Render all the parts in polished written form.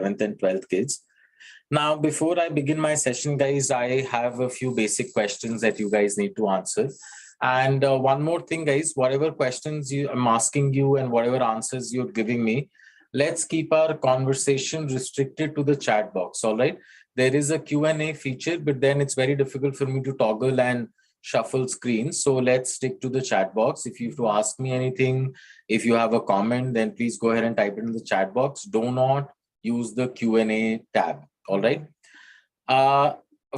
11th and 12th kids. Now, before I begin my session, guys, I have a few basic questions that you guys need to answer. And one more thing, guys, whatever questions I'm asking you and whatever answers you're giving me, let's keep our conversation restricted to the chat box, all right? There is a Q&A feature, but then it's very difficult for me to toggle and shuffle screens. So let's stick to the chat box. If you have to ask me anything, if you have a comment, then please go ahead and type it in the chat box. Do not use the Q&A tab, all right?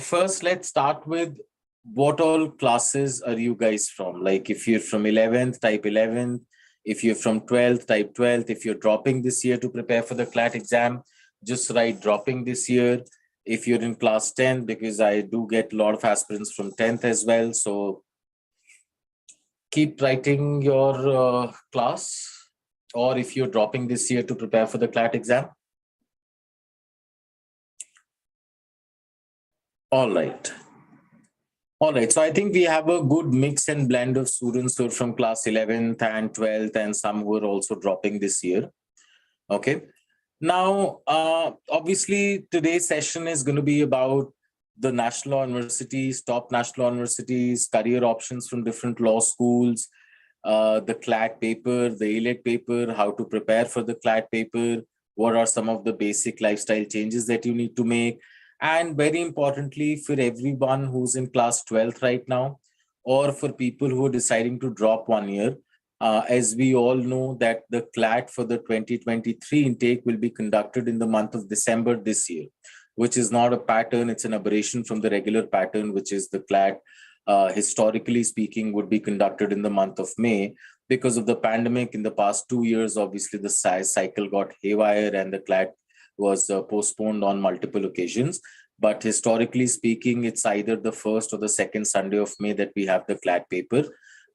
First, let's start with what all classes are you guys from? Like if you're from 11th, type 11th. If you're from 12th, type 12th. If you're dropping this year to prepare for the Clat exam, just write dropping this year. If you're in class 10, because I do get a lot of aspirants from 10th as well. So keep writing your class, or if you're dropping this year to prepare for the Clat exam. All right. All right, so I think we have a good mix and blend of students who are from class 11th and 12th and some who are also dropping this year. Okay. Now, obviously, today's session is going to be about the national law universities, top national law universities, career options from different law schools, the Clat paper, the AILET paper, how to prepare for the Clat paper, what are some of the basic lifestyle changes that you need to make. And very importantly, for everyone who's in class 12th right now, or for people who are deciding to drop 1 year, as we all know that the Clat for the 2023 intake will be conducted in the month of December this year, which is not a pattern, it's an aberration from the regular pattern, which is the Clat, historically speaking, would be conducted in the month of May. Because of the pandemic in the past 2 years, obviously the cycle got haywire and the Clat was postponed on multiple occasions. But historically speaking, it's either the first or the second Sunday of May that we have the Clat paper.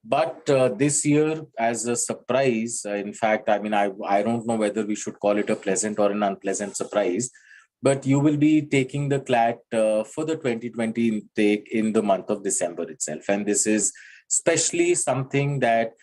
But this year, as a surprise, in fact, I mean, I don't know whether we should call it a pleasant or an unpleasant surprise, but you will be taking the Clat for the 2020 intake in the month of December itself. And this is especially something that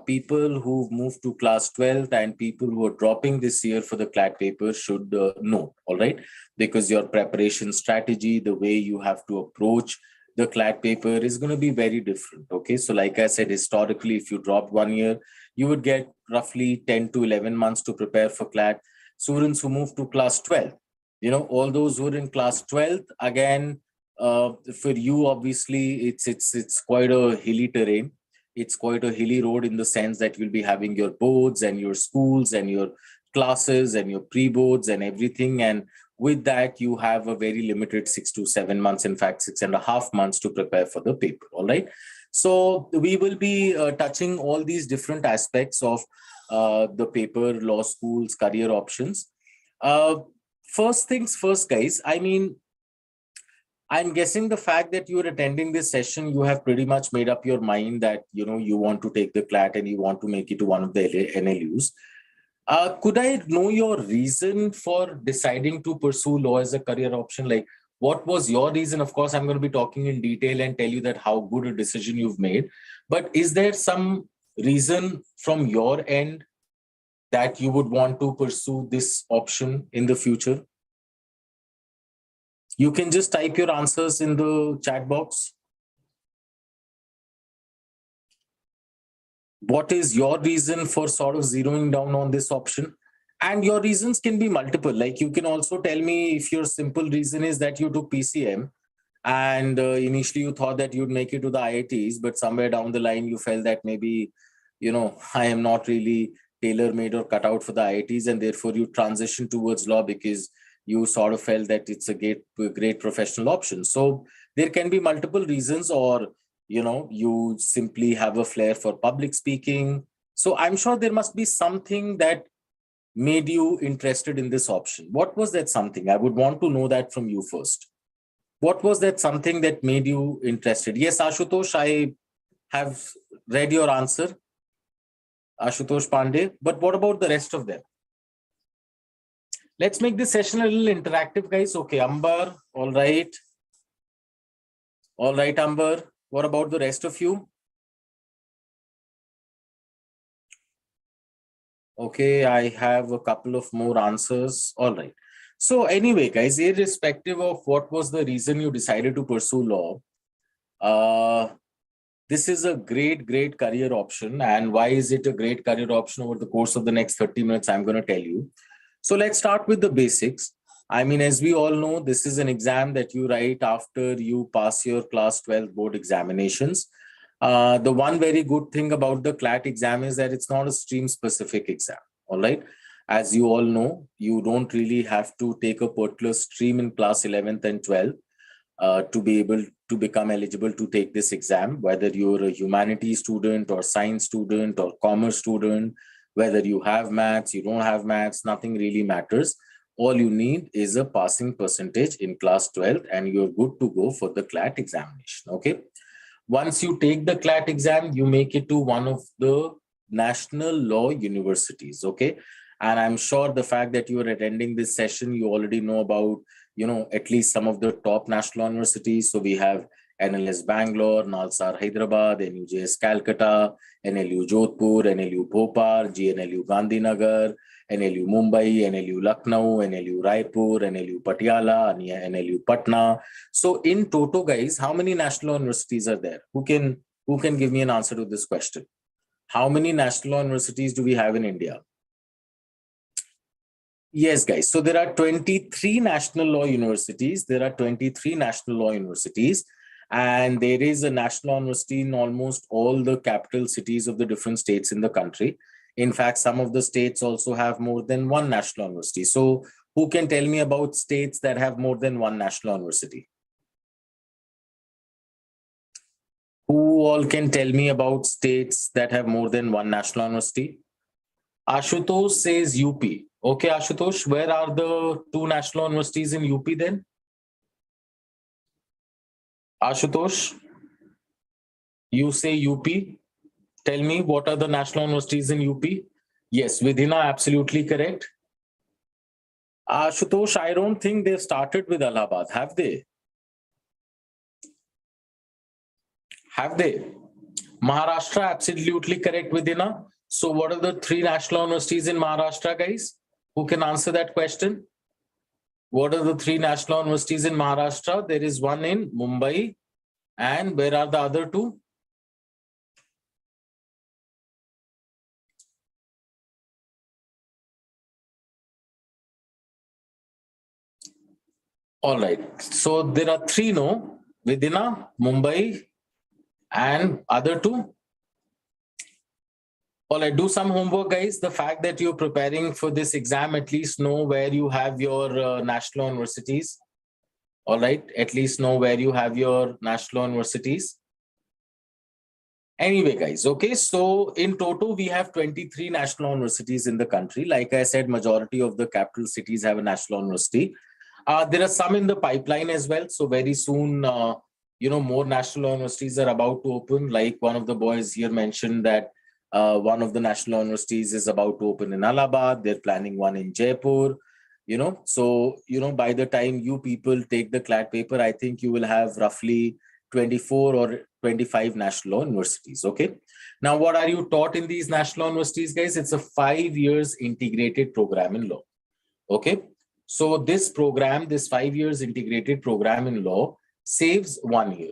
people who've moved to class 12th and people who are dropping this year for the Clat paper should know, all right? Because your preparation strategy, the way you have to approach the Clat paper is going to be very different, okay? So like I said, historically, if you dropped 1 year, you would get roughly 10 to 11 months to prepare for Clat. Students who move to class 12, you know, all those who are in class 12th, again, for you, obviously, it's quite a hilly terrain. It's quite a hilly road in the sense that you'll be having your boards and your schools and your classes and your pre-boards and everything. And with that, you have a very limited 6 to 7 months, in fact, 6.5 months to prepare for the paper, all right? So we will be touching all these different aspects of the paper, law schools, career options. First things first, guys, I mean, I'm guessing the fact that you're attending this session, you have pretty much made up your mind that, you know, you want to take the Clat and you want to make it to one of the NLUs. Could I know your reason for deciding to pursue law as a career option? Like, what was your reason? Of course, I'm going to be talking in detail and tell you that how good a decision you've made. But is there some reason from your end that you would want to pursue this option in the future? You can just type your answers in the chat box. What is your reason for sort of zeroing down on this option? And your reasons can be multiple. Like you can also tell me if your simple reason is that you took PCM and initially you thought that you'd make it to the IITs, but somewhere down the line you felt that maybe, you know, I am not really tailor-made or cut out for the IITs, and therefore you transition towards law because you sort of felt that it's a great professional option. So there can be multiple reasons, or, you know, you simply have a flair for public speaking. So I'm sure there must be something that made you interested in this option. What was that something? I would want to know that from you first. What was that something that made you interested? Yes, Ashutosh, I have read your answer. Ashutosh Pandey. But what about the rest of them? Let's make this session a little interactive, guys. Okay, Amber, all right. All right, Amber. What about the rest of you? Okay, I have a couple of more answers. All right. So anyway, guys, irrespective of what was the reason you decided to pursue law, this is a great career option. And why is it a great career option? Over the course of the next 30 minutes, I'm going to tell you. So let's start with the basics. I mean, as we all know, this is an exam that you write after you pass your class 12 board examinations. The one very good thing about the Clat exam is that it's not a stream specific exam. All right. As you all know, you don't really have to take a particular stream in class 11th and 12th to be able to become eligible to take this exam, whether you're a humanities student or science student or commerce student, whether you have maths, you don't have maths, nothing really matters. All you need is a passing percentage in class 12 and you're good to go for the Clat examination. Okay. Once you take the Clat exam, you make it to one of the national law universities. Okay. And I'm sure the fact that you are attending this session, you already know about, at least some of the top national universities. So we have NLS Bangalore, Nalsar Hyderabad, NUJS Calcutta, NLU Jodhpur, NLU Bhopal, GNLU Gandhinagar, NLU Mumbai, NLU Lucknow, NLU Raipur, NLU Patiala, and NLU Patna. So in total, guys, how many national universities are there? Who can give me an answer to this question? How many national universities do we have in India? Yes, guys. So there are 23 national law universities. There are 23 national law universities. And there is a national university in almost all the capital cities of the different states in the country. In fact, some of the states also have more than one national university. So who can tell me about states that have more than one national university? Who all can tell me about states that have more than one national university? Ashutosh says UP. Okay, Ashutosh, where are the two national universities in UP then? Ashutosh, you say UP. Tell me, what are the national universities in UP? Yes, Vidhina, absolutely correct. Ashutosh, I don't think they've started with Allahabad, have they? Have they? Maharashtra, absolutely correct, Vidhina. So what are the three national universities in Maharashtra, guys? Who can answer that question? What are the three national universities in Maharashtra? There is one in Mumbai. And where are the other two? All right. So there are three, no? Vidhina, Mumbai, and other two. All right, do some homework, guys. The fact that you're preparing for this exam, at least know where you have your national universities. All right, at least know where you have your national universities. Anyway, guys, okay, so in total, we have 23 national universities in the country. Like I said, majority of the capital cities have a national university. There are some in the pipeline as well. So very soon, more national universities are about to open. Like one of the boys here mentioned that one of the national universities is about to open in Allahabad. They're planning one in Jaipur. So by the time you people take the Clat paper, I think you will have roughly 24 or 25 national universities. Okay. Now, what are you taught in these national universities, guys? It's a 5 years integrated program in law. Okay. So this program, this 5 years integrated program in law saves 1 year.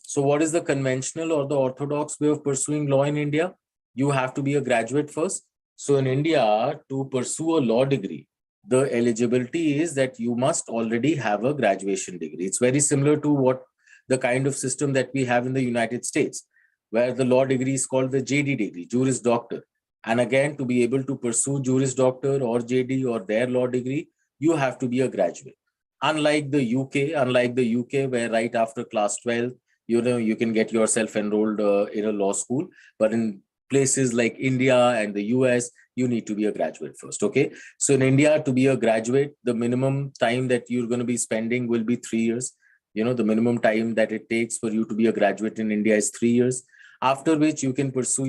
So what is the conventional or the orthodox way of pursuing law in India? You have to be a graduate first. So in India, to pursue a law degree, the eligibility is that you must already have a graduation degree. It's very similar to what the kind of system that we have in the United States, where the law degree is called the JD degree, Juris Doctor. And again, to be able to pursue Juris Doctor or JD or their law degree, you have to be a graduate. Unlike the UK, where right after class 12, you can get yourself enrolled in a law school. But in places like India and the US, you need to be a graduate first. Okay. So in India, to be a graduate, the minimum time that you're going to be spending will be 3 years. The minimum time that it takes for you to be a graduate in India is 3 years, after which you can pursue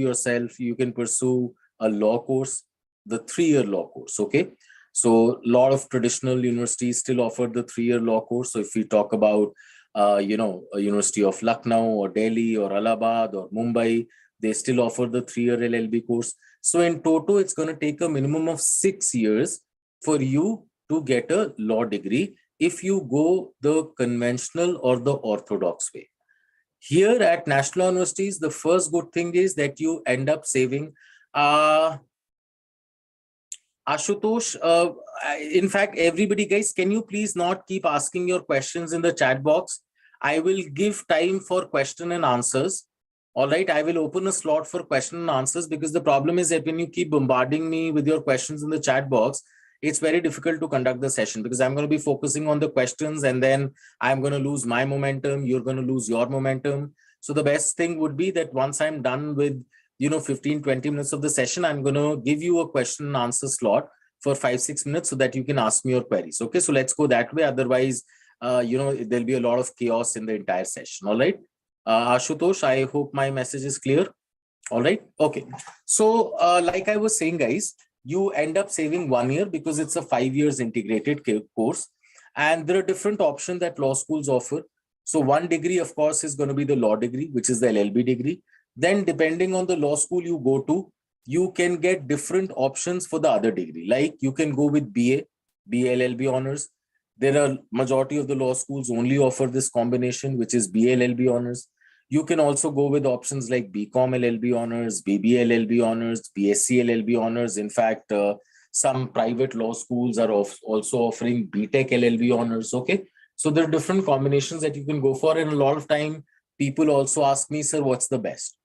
a law course, the 3-year law course. Okay. So a lot of traditional universities still offer the 3-year law course. So if we talk about, a University of Lucknow or Delhi or Allahabad or Mumbai, they still offer the 3-year LLB course. So in total, it's going to take a minimum of 6 years for you to get a law degree if you go the conventional or the orthodox way. Here at national universities, the first good thing is that you end up saving. Ashutosh, in fact, everybody, guys, can you please not keep asking your questions in the chat box? I will give time for question and answers. All right, I will open a slot for question and answers, because the problem is that when you keep bombarding me with your questions in the chat box, it's very difficult to conduct the session, because I'm going to be focusing on the questions and then I'm going to lose my momentum. You're going to lose your momentum. So the best thing would be that once I'm done with 15-20 minutes of the session, I'm going to give you a question and answer slot for 5-6 minutes so that you can ask me your queries. Okay, so let's go that way. Otherwise, there'll be a lot of chaos in the entire session. All right. Ashutosh, I hope my message is clear. All right. Okay. So like I was saying, guys, you end up saving 1 year because it's a 5 years integrated course. And there are different options that law schools offer. So one degree, of course, is going to be the law degree, which is the LLB degree. Then depending on the law school you go to, you can get different options for the other degree. Like you can go with BA, BLLB honors. There are majority of the law schools only offer this combination, which is BLLB honors. You can also go with options like BCom LLB honors, BBA LLB honors, BSc LLB honors. In fact, some private law schools are also offering BTech LLB honors. Okay. So there are different combinations that you can go for. And a lot of time, people also ask me, sir, what's the best?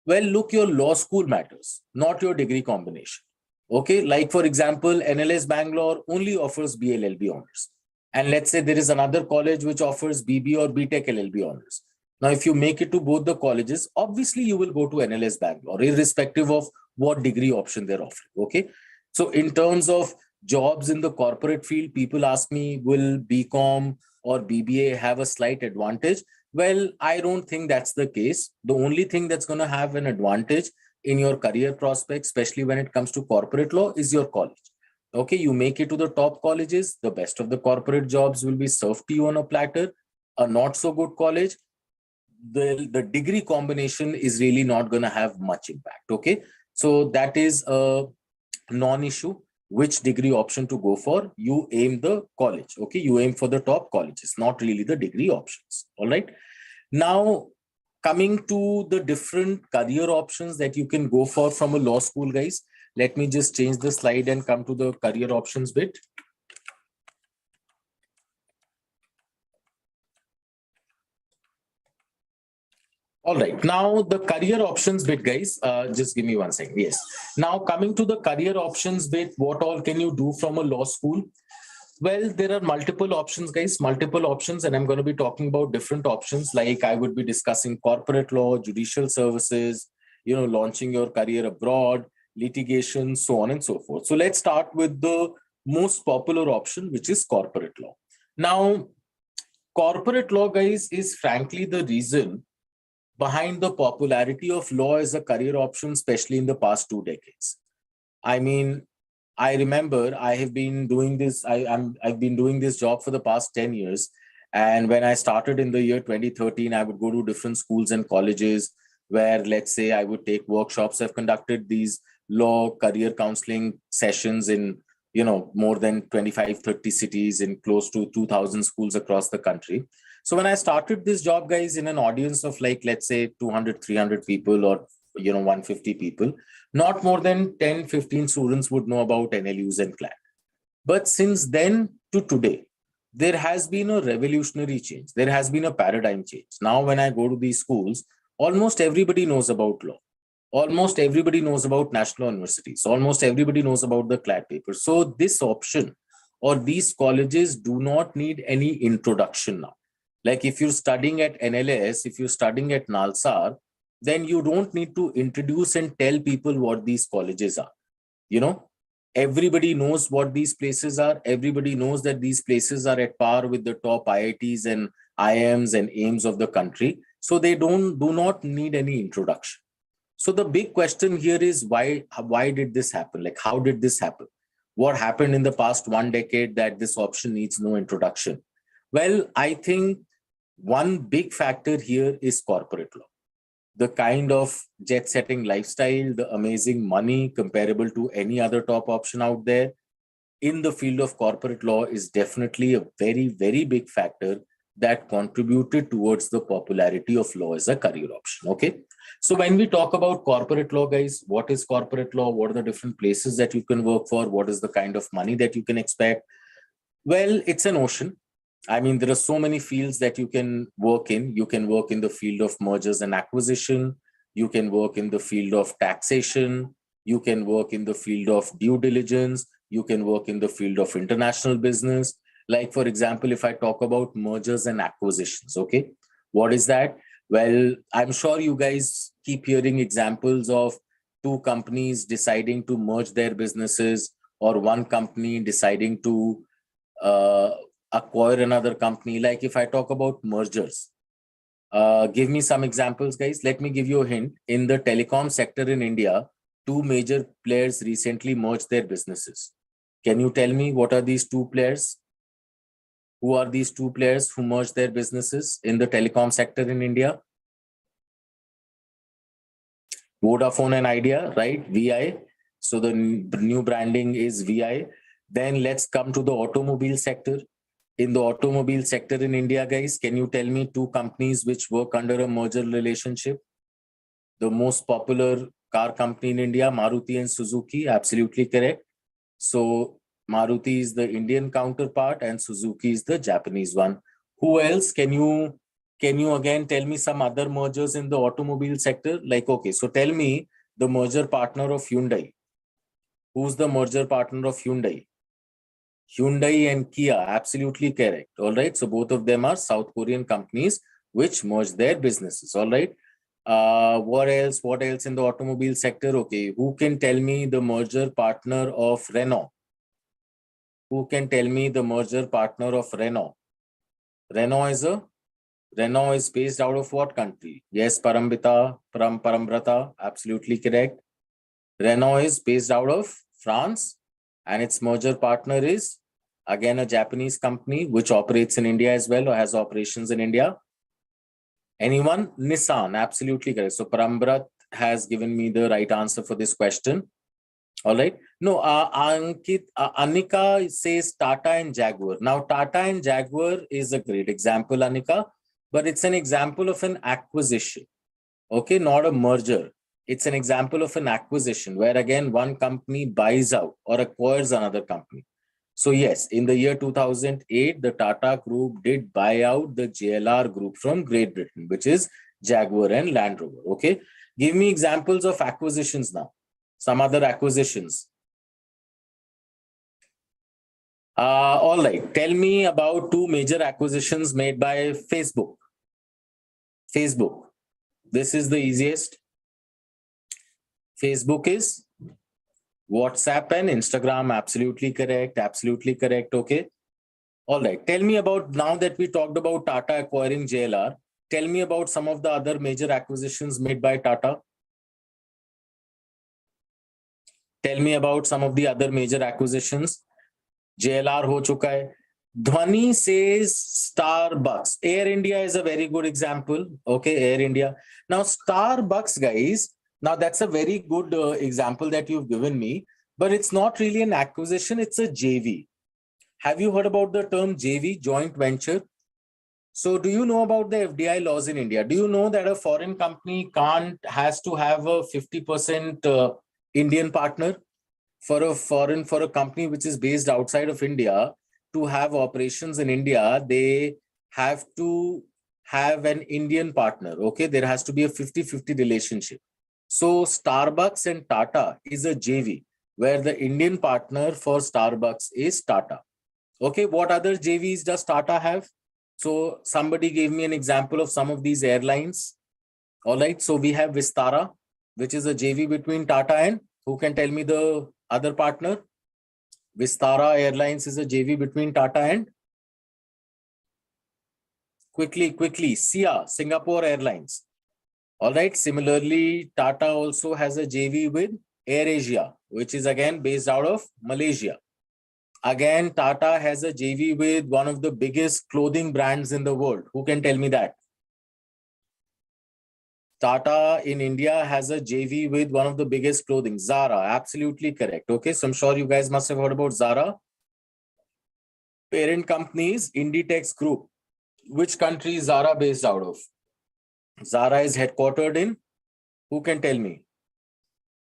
Well, look, your law school matters, not your degree combination. Okay. Like, for example, NLS Bangalore only offers BLLB honors. And let's say there is another college which offers BB or BTech LLB honors. Now, if you make it to both the colleges, obviously you will go to NLS Bangalore, irrespective of what degree option they're offering. Okay. So in terms of jobs in the corporate field, people ask me, will BCom or BBA have a slight advantage? Well, I don't think that's the case. The only thing that's going to have an advantage in your career prospects, especially when it comes to corporate law, is your college. Okay, you make it to the top colleges, the best of the corporate jobs will be served to you on a platter. A not so good college, the degree combination is really not going to have much impact. Okay, so that is a non-issue. Which degree option to go for, you aim the college. Okay, you aim for the top colleges, not really the degree options. All right. Now, coming to the different career options that you can go for from a law school, guys, let me just change the slide and come to the career options bit. All right, now the career options bit, guys, just give me 1 second. Yes. Now coming to the career options bit, what all can you do from a law school? Well, there are multiple options, guys, multiple options, and I'm going to be talking about different options. Like I would be discussing corporate law, judicial services, launching your career abroad, litigation, so on and so forth. So let's start with the most popular option, which is corporate law. Now, corporate law, guys, is frankly the reason behind the popularity of law as a career option, especially in the past 2 decades. I mean, I remember I have been doing this. I've been doing this job for the past 10 years. And when I started in the year 2013, I would go to different schools and colleges where, let's say, I would take workshops. I've conducted these law career counseling sessions in, more than 25-30 cities in close to 2,000 schools across the country. So when I started this job, guys, in an audience of like, let's say 200-300 people or 150 people, not more than 10-15 students would know about NLUs and Clat. But since then to today, there has been a revolutionary change. There has been a paradigm change. Now, when I go to these schools, almost everybody knows about law. Almost everybody knows about national universities. Almost everybody knows about the Clat paper. So this option or these colleges do not need any introduction now. Like if you're studying at NLS, if you're studying at NALSAR, then you don't need to introduce and tell people what these colleges are. Everybody knows what these places are. Everybody knows that these places are at par with the top IITs and IIMs and AIMS of the country. So they do not need any introduction. So the big question here is why did this happen? Like, how did this happen? What happened in the past 1 decade that this option needs no introduction? Well, I think one big factor here is corporate law. The kind of jet-setting lifestyle, the amazing money comparable to any other top option out there. in the field of corporate law is definitely a very, very big factor that contributed towards the popularity of law as a career option. Okay. So when we talk about corporate law, guys, what is corporate law? What are the different places that you can work for? What is the kind of money that you can expect? Well, it's an ocean. I mean, there are so many fields that you can work in. You can work in the field of mergers and acquisition. You can work in the field of taxation. You can work in the field of due diligence. You can work in the field of international business. Like, for example, if I talk about mergers and acquisitions, okay, what is that? Well, I'm sure you guys keep hearing examples of two companies deciding to merge their businesses, or one company deciding to uh, acquire another company. Like if I talk about mergers, give me some examples, guys. Let me give you a hint. In the telecom sector in India, two major players recently merged their businesses. Can you tell me what are these two players? Who are these two players who merged their businesses in the telecom sector in India? Vodafone and Idea, right? VI. So the new branding is VI. Then let's come to the automobile sector. In the automobile sector in India, guys, can you tell me two companies which work under a merger relationship? The most popular car company in India, Maruti and Suzuki, absolutely correct. So Maruti is the Indian counterpart and Suzuki is the Japanese one. Who else? Can you again tell me some other mergers in the automobile sector? Like, okay, so tell me the merger partner of Hyundai. Who's the merger partner of Hyundai? Hyundai and Kia, absolutely correct. All right. So both of them are South Korean companies which merge their businesses. All right. What else? What else in the automobile sector? Okay. Who can tell me the merger partner of Renault? Who can tell me the merger partner of Renault? Renault is based out of what country? Yes, Parambrata, absolutely correct. Renault is based out of France, and its merger partner is again a Japanese company which operates in India as well, or has operations in India. Anyone? Nissan, absolutely correct. So Parambrat has given me the right answer for this question. All right. No, Anika says Tata and Jaguar. Now, Tata and Jaguar is a great example, Anika, but it's an example of an acquisition. Okay, not a merger. It's an example of an acquisition where again one company buys out or acquires another company. So yes, in the year 2008, the Tata Group did buy out the JLR Group from Great Britain, which is Jaguar and Land Rover. Okay, give me examples of acquisitions now. Some other acquisitions. All right, tell me about two major acquisitions made by Facebook. Facebook. This is the easiest. Facebook is WhatsApp and Instagram. Absolutely correct. Absolutely correct. Okay. All right. Tell me about, now that we talked about Tata acquiring JLR, tell me about some of the other major acquisitions made by Tata. Tell me about some of the other major acquisitions. JLR ho chuka hai. Dhwani says Starbucks. Air India is a very good example. Okay, Air India. Now, Starbucks, guys, now that's a very good example that you've given me, but it's not really an acquisition, it's a JV. Have you heard about the term JV, joint venture? So do you know about the FDI laws in India? Do you know that a foreign company has to have a 50% Indian partner? For a company which is based outside of India to have operations in India, they have to have an Indian partner. Okay, there has to be a 50-50 relationship. So Starbucks and Tata is a JV where the Indian partner for Starbucks is Tata. Okay, what other JVs does Tata have? So somebody gave me an example of some of these airlines. All right, so we have Vistara, which is a JV between Tata and, who can tell me the other partner? Vistara Airlines is a JV between Tata and, quickly, SIA, Singapore Airlines. All right, similarly, Tata also has a JV with AirAsia, which is again based out of Malaysia. Again, Tata has a JV with one of the biggest clothing brands in the world. Who can tell me that? Tata in India has a JV with one of the biggest clothing, Zara. Absolutely correct. Okay, so I'm sure you guys must have heard about Zara. Parent company is Inditex Group. Which country is Zara based out of? Zara is headquartered in? Who can tell me?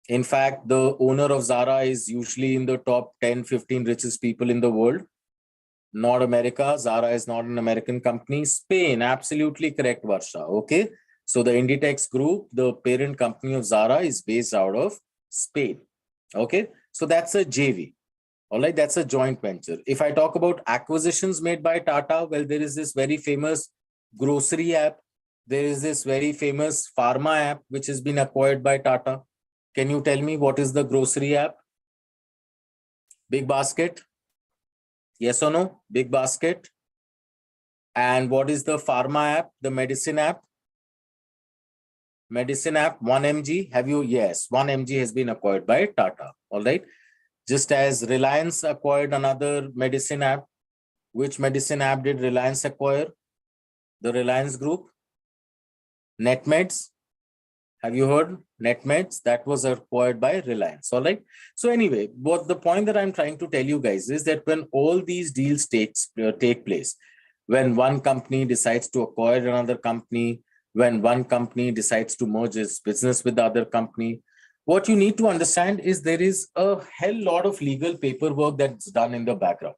In fact, the owner of Zara is usually in the top 10, 15 richest people in the world. Not America. Zara is not an American company. Spain, absolutely correct, Varsha. Okay. So the Inditex Group, the parent company of Zara, is based out of Spain. Okay. So that's a JV. All right. That's a joint venture. If I talk about acquisitions made by Tata, well, there is this very famous grocery app. There is this very famous pharma app, which has been acquired by Tata. Can you tell me what is the grocery app? Big Basket? Yes or no? Big Basket. And what is the pharma app, the medicine app? Medicine app, 1mg. Have you? Yes, 1mg has been acquired by Tata. All right. Just as Reliance acquired another medicine app. Which medicine app did Reliance acquire? The Reliance Group. NetMeds. Have you heard? NetMeds, that was acquired by Reliance. All right. So anyway, what the point that I'm trying to tell you guys is that when all these deals take place, when one company decides to acquire another company, when one company decides to merge its business with the other company, what you need to understand is there is a hell lot of legal paperwork that's done in the background.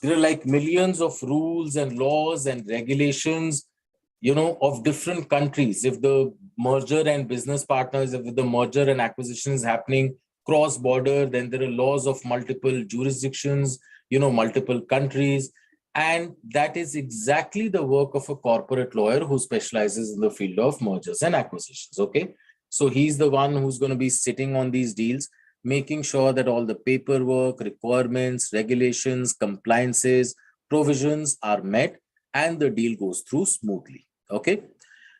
There are like millions of rules and laws and regulations, of different countries. If the merger and business partners, if the merger and acquisition is happening cross border, then there are laws of multiple jurisdictions, multiple countries. And that is exactly the work of a corporate lawyer who specializes in the field of mergers and acquisitions. Okay. So he's the one who's going to be sitting on these deals, making sure that all the paperwork, requirements, regulations, compliances, provisions are met and the deal goes through smoothly. Okay.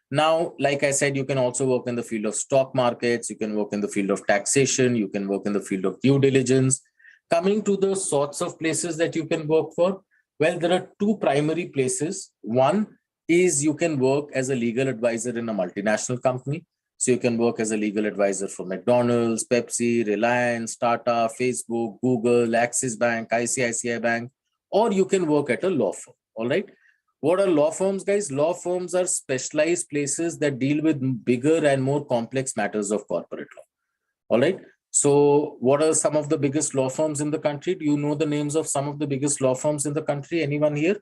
Now, like I said, you can also work in the field of stock markets. You can work in the field of taxation. You can work in the field of due diligence. Coming to the sorts of places that you can work for, well, there are two primary places. One is you can work as a legal advisor in a multinational company. So you can work as a legal advisor for McDonald's, Pepsi, Reliance, Tata, Facebook, Google, Axis Bank, ICICI Bank, or you can work at a law firm. All right. What are law firms, guys? Law firms are specialized places that deal with bigger and more complex matters of corporate law. All right. So what are some of the biggest law firms in the country? Do you know the names of some of the biggest law firms in the country? Anyone here?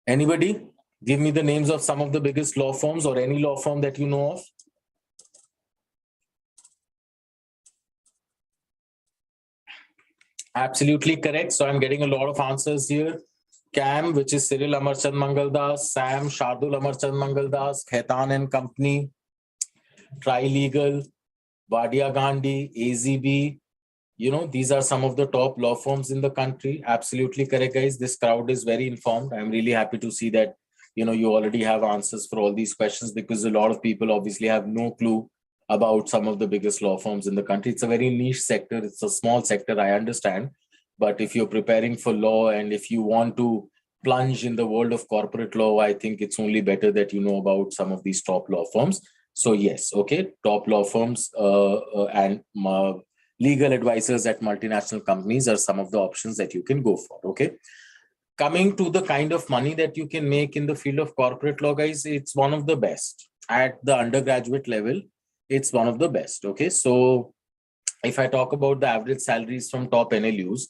Anybody? Give me the names of some of the biggest law firms or any law firm that you know of. Absolutely correct. So I'm getting a lot of answers here. CAM, which is Cyril Amarchand Mangaldas, SAM, Shardul Amarchand Mangaldas, Khaitan and Company, Trilegal, Wadia Gandhi, AZB. These are some of the top law firms in the country. Absolutely correct, guys. This crowd is very informed. I'm really happy to see that, you already have answers for all these questions, because a lot of people obviously have no clue about some of the biggest law firms in the country. It's a very niche sector. It's a small sector, I understand. But if you're preparing for law and if you want to plunge in the world of corporate law, I think it's only better that you know about some of these top law firms. So yes, okay, top law firms and legal advisors at multinational companies are some of the options that you can go for. Okay. Coming to the kind of money that you can make in the field of corporate law, guys, it's one of the best. At the undergraduate level, it's one of the best. Okay. So if I talk about the average salaries from top NLUs,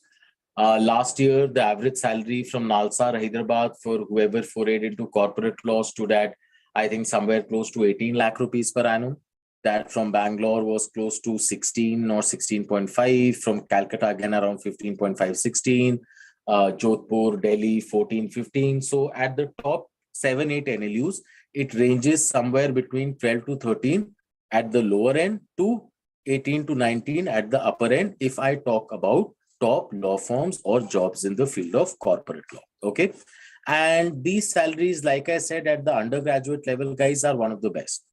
last year, the average salary from Nalsar, Hyderabad, for whoever forayed into corporate law stood at, I think, somewhere close to 18 lakh rupees per annum. That from Bangalore was close to 16 or 16.5. From Calcutta, again, around 15.5, 16. Jodhpur, Delhi, 14, 15. So at the top 7, 8 NLUs, it ranges somewhere between 12 to 13 at the lower end to 18 to 19 at the upper end, if I talk about top law firms or jobs in the field of corporate law. Okay. And these salaries, like I said, at the undergraduate level, guys, are one of the best.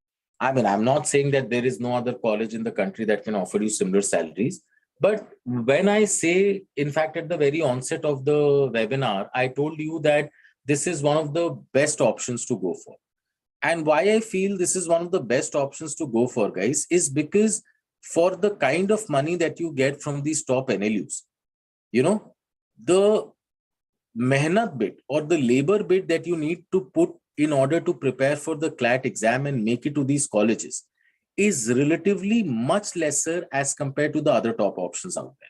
I mean, I'm not saying that there is no other college in the country that can offer you similar salaries. But when I say, in fact, at the very onset of the webinar, I told you that this is one of the best options to go for. And why I feel this is one of the best options to go for, guys, is because for the kind of money that you get from these top NLUs, the mehnat bit or the labor bit that you need to put in order to prepare for the CLAT exam and make it to these colleges is relatively much lesser as compared to the other top options out there.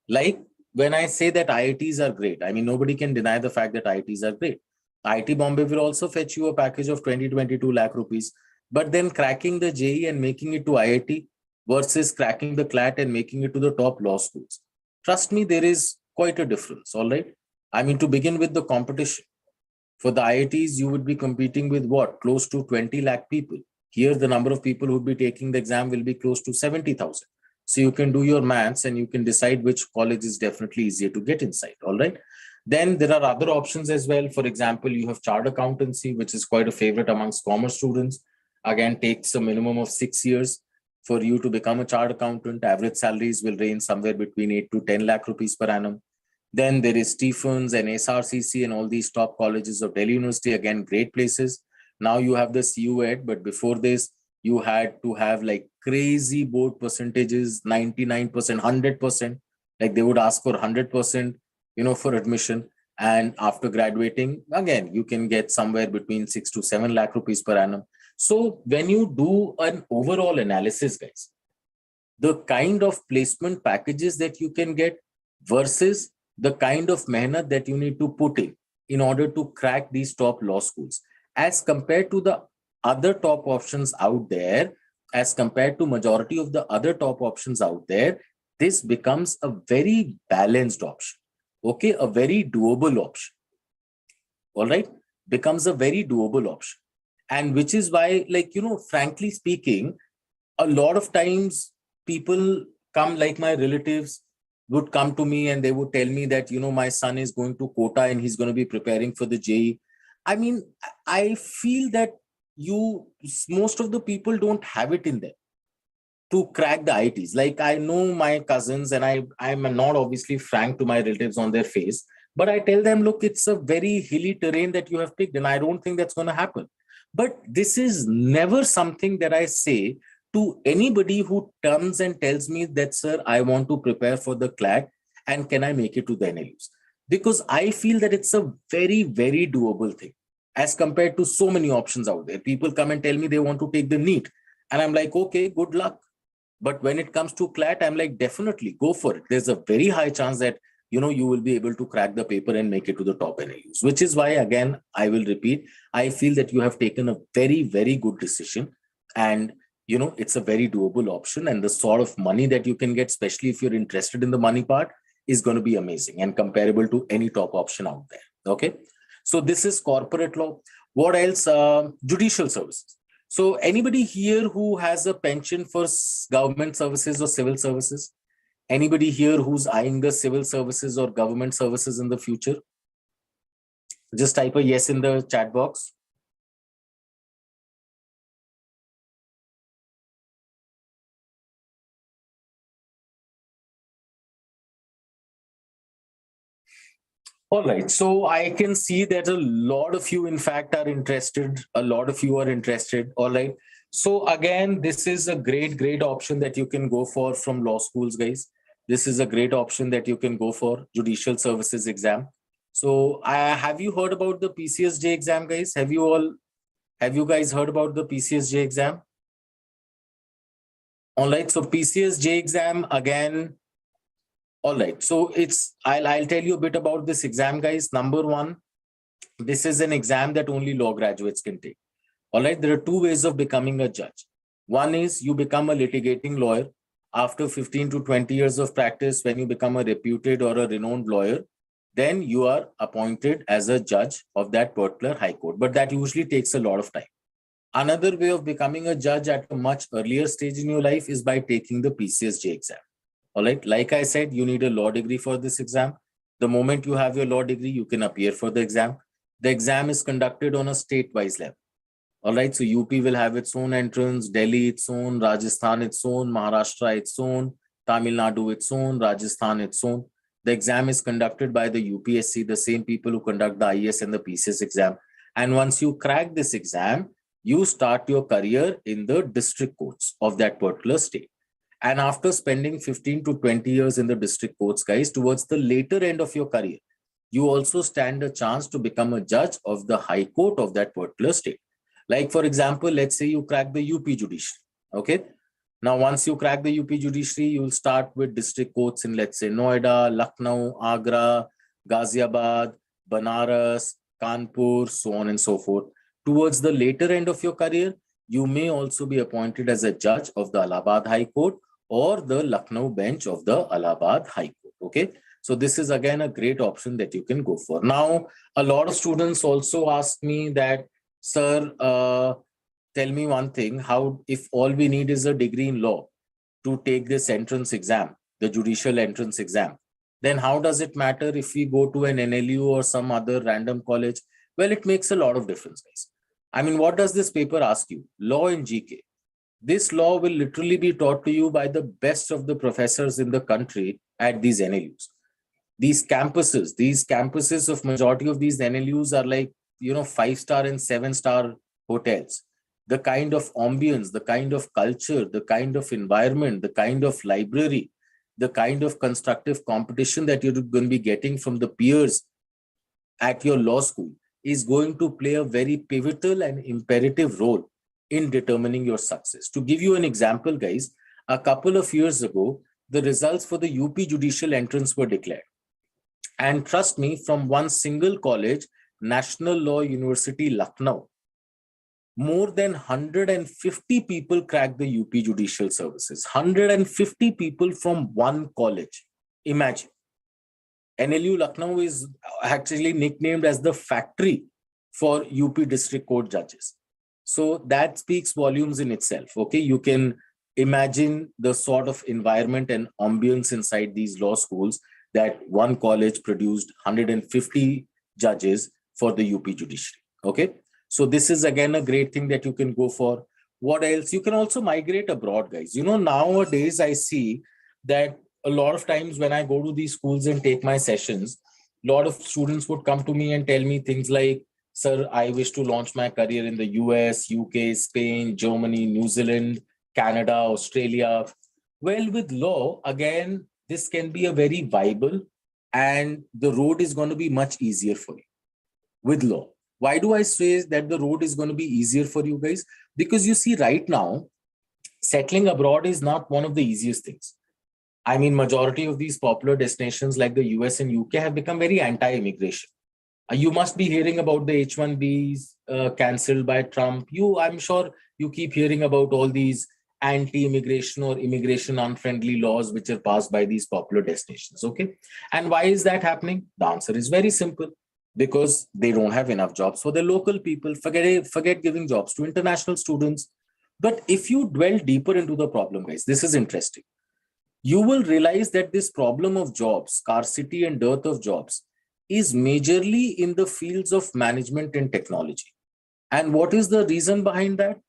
Like when I say that IITs are great, I mean, nobody can deny the fact that IITs are great. IIT Bombay will also fetch you a package of 22 lakh rupees, but then cracking the JEE and making it to IIT versus cracking the CLAT and making it to the top law schools. Trust me, there is quite a difference, all right? I mean, to begin with the competition, for the IITs, you would be competing with what? Close to 20 lakh people. Here, the number of people who would be taking the exam will be close to 70,000. So you can do your maths and you can decide which college is definitely easier to get inside, all right? Then there are other options as well. For example, you have chartered accountancy, which is quite a favorite amongst commerce students. Again, takes a minimum of 6 years for you to become a chartered accountant. Average salaries will range somewhere between 8 to 10 lakh rupees per annum. Then there is Stephens and SRCC and all these top colleges of Delhi University, again, great places. Now you have the CUET, but before this, you had to have like crazy board percentages, 99%, 100%. Like they would ask for 100%, for admission. And after graduating, again, you can get somewhere between 6 to 7 lakh rupees per annum. So when you do an overall analysis, guys, the kind of placement packages that you can get versus the kind of mehnat that you need to put in order to crack these top law schools as compared to the other top options out there, as compared to majority of the other top options out there, this becomes a very balanced option. Okay, a very doable option. All right, becomes a very doable option. And which is why, frankly speaking, a lot of times people come, like my relatives would come to me and they would tell me that, my son is going to Kota and he's going to be preparing for the JEE. I mean, I feel that most of the people don't have it in them to crack the IITs. Like I know my cousins and I'm not obviously frank to my relatives on their face, but I tell them, look, it's a very hilly terrain that you have picked and I don't think that's going to happen. But this is never something that I say to anybody who comes and tells me that, sir, I want to prepare for the CLAT and can I make it to the NLUs? Because I feel that it's a very, very doable thing as compared to so many options out there. People come and tell me they want to take the NEET and I'm like, okay, good luck. But when it comes to CLAT, I'm like, definitely go for it. There's a very high chance that, you will be able to crack the paper and make it to the top NLUs, which is why, again, I will repeat, I feel that you have taken a very, very good decision. And, it's a very doable option. And the sort of money that you can get, especially if you're interested in the money part, is going to be amazing and comparable to any top option out there. Okay. So this is corporate law. What else? Judicial services. So anybody here who has a penchant for government services or civil services? Anybody here who's eyeing the civil services or government services in the future? Just type a yes in the chat box. All right. So I can see that a lot of you, in fact, are interested. A lot of you are interested. All right. So again, this is a great, great option that you can go for from law schools, guys. This is a great option that you can go for, judicial services exam. So have you heard about the PCSJ exam, guys? Have you guys heard about the PCSJ exam? All right. So PCSJ exam again. All right. So I'll tell you a bit about this exam, guys. Number one, this is an exam that only law graduates can take. All right. There are two ways of becoming a judge. One is you become a litigating lawyer after 15 to 20 years of practice. When you become a reputed or a renowned lawyer, then you are appointed as a judge of that particular high court. But that usually takes a lot of time. Another way of becoming a judge at a much earlier stage in your life is by taking the PCSJ exam. All right. Like I said, you need a law degree for this exam. The moment you have your law degree, you can appear for the exam. The exam is conducted on a state-wise level. All right. So UP will have its own entrance, Delhi its own, Rajasthan its own, Maharashtra its own, Tamil Nadu its own, Rajasthan its own. The exam is conducted by the UPSC, the same people who conduct the IAS and the PCS exam. And once you crack this exam, you start your career in the district courts of that particular state. And after spending 15 to 20 years in the district courts, guys, towards the later end of your career, you also stand a chance to become a judge of the high court of that particular state. Like, for example, let's say you crack the UP judiciary. Okay. Now, once you crack the UP judiciary, you'll start with district courts in, let's say, Noida, Lucknow, Agra, Ghaziabad, Banaras, Kanpur, so on and so forth. Towards the later end of your career, you may also be appointed as a judge of the Allahabad High Court or the Lucknow bench of the Allahabad High Court. Okay. So this is again a great option that you can go for. Now, a lot of students also ask me that, sir, tell me one thing, how, if all we need is a degree in law to take this entrance exam, the judicial entrance exam, then how does it matter if we go to an NLU or some other random college? Well, it makes a lot of difference, guys. I mean, what does this paper ask you? Law and GK. This law will literally be taught to you by the best of the professors in the country at these NLUs. These campuses of majority of these NLUs are like, 5-star and 7-star hotels. The kind of ambience, the kind of culture, the kind of environment, the kind of library, the kind of constructive competition that you're going to be getting from the peers at your law school is going to play a very pivotal and imperative role in determining your success. To give you an example, guys, a couple of years ago, the results for the UP judicial entrance were declared. And trust me, from one single college, National Law University, Lucknow, more than 150 people cracked the UP judicial services. 150 people from one college. Imagine. NLU Lucknow is actually nicknamed as the factory for UP district court judges. So that speaks volumes in itself. Okay, you can imagine the sort of environment and ambience inside these law schools that one college produced 150 judges for the UP judiciary. Okay, so this is again a great thing that you can go for. What else? You can also migrate abroad, guys. Nowadays I see that a lot of times when I go to these schools and take my sessions, a lot of students would come to me and tell me things like, sir, I wish to launch my career in the US, UK, Spain, Germany, New Zealand, Canada, Australia. Well, with law, again, this can be a very viable and the road is going to be much easier for you with law. Why do I say that the road is going to be easier for you guys? Because you see right now, settling abroad is not one of the easiest things. I mean, majority of these popular destinations like the US and UK have become very anti-immigration. You must be hearing about the H-1Bs cancelled by Trump. I'm sure you keep hearing about all these anti-immigration or immigration unfriendly laws which are passed by these popular destinations. Okay. And why is that happening? The answer is very simple. Because they don't have enough jobs for the local people. Forget giving jobs to international students. But if you dwell deeper into the problem, guys, this is interesting. You will realize that this problem of jobs, scarcity and dearth of jobs, is majorly in the fields of management and technology. And what is the reason behind that?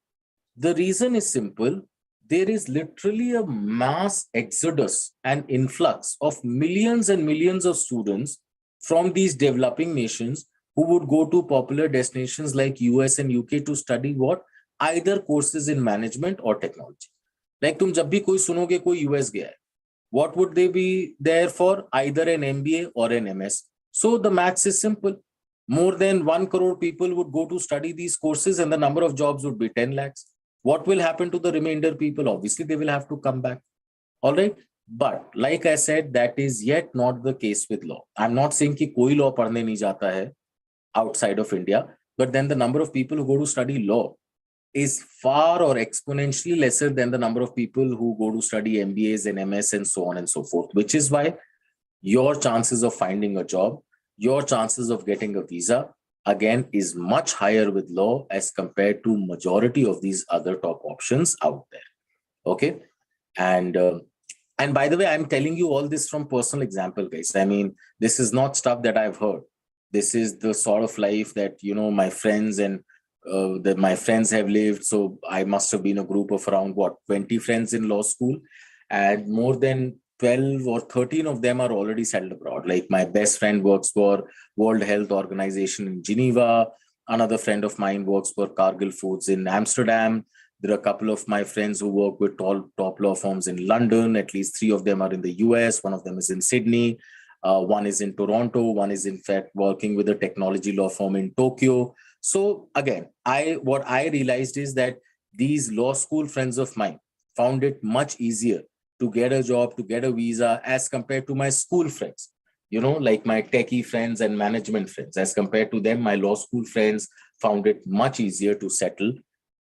The reason is simple. There is literally a mass exodus and influx of millions and millions of students from these developing nations who would go to popular destinations like US and UK to study what? Either courses in management or technology. Like tum jab bhi koi sunoge koi US gaya hai, what would they be there for? Either an MBA or an MS. So the maths is simple. More than 1 crore people would go to study these courses and the number of jobs would be 10 lakhs. What will happen to the remainder people? Obviously, they will have to come back. All right. But like I said, that is yet not the case with law. I'm not saying कि कोई law पढ़ने नहीं जाता है outside of India, but then the number of people who go to study law is far or exponentially lesser than the number of people who go to study MBAs and MS and so on and so forth, which is why your chances of finding a job, your chances of getting a visa, again, is much higher with law as compared to majority of these other top options out there. Okay. And by the way, I'm telling you all this from personal example, guys. I mean, this is not stuff that I've heard. This is the sort of life that, my friends and that my friends have lived. So I must have been a group of around 20 friends in law school, and more than 12 or 13 of them are already settled abroad. Like my best friend works for World Health Organization in Geneva. Another friend of mine works for Cargill Foods in Amsterdam. There are a couple of my friends who work with top law firms in London. At least 3 of them are in the US. One of them is in Sydney. One is in Toronto. One is in fact working with a technology law firm in Tokyo. So again, what I realized is that these law school friends of mine found it much easier to get a job, to get a visa, as compared to my school friends, like my techie friends and management friends. As compared to them, my law school friends found it much easier to settle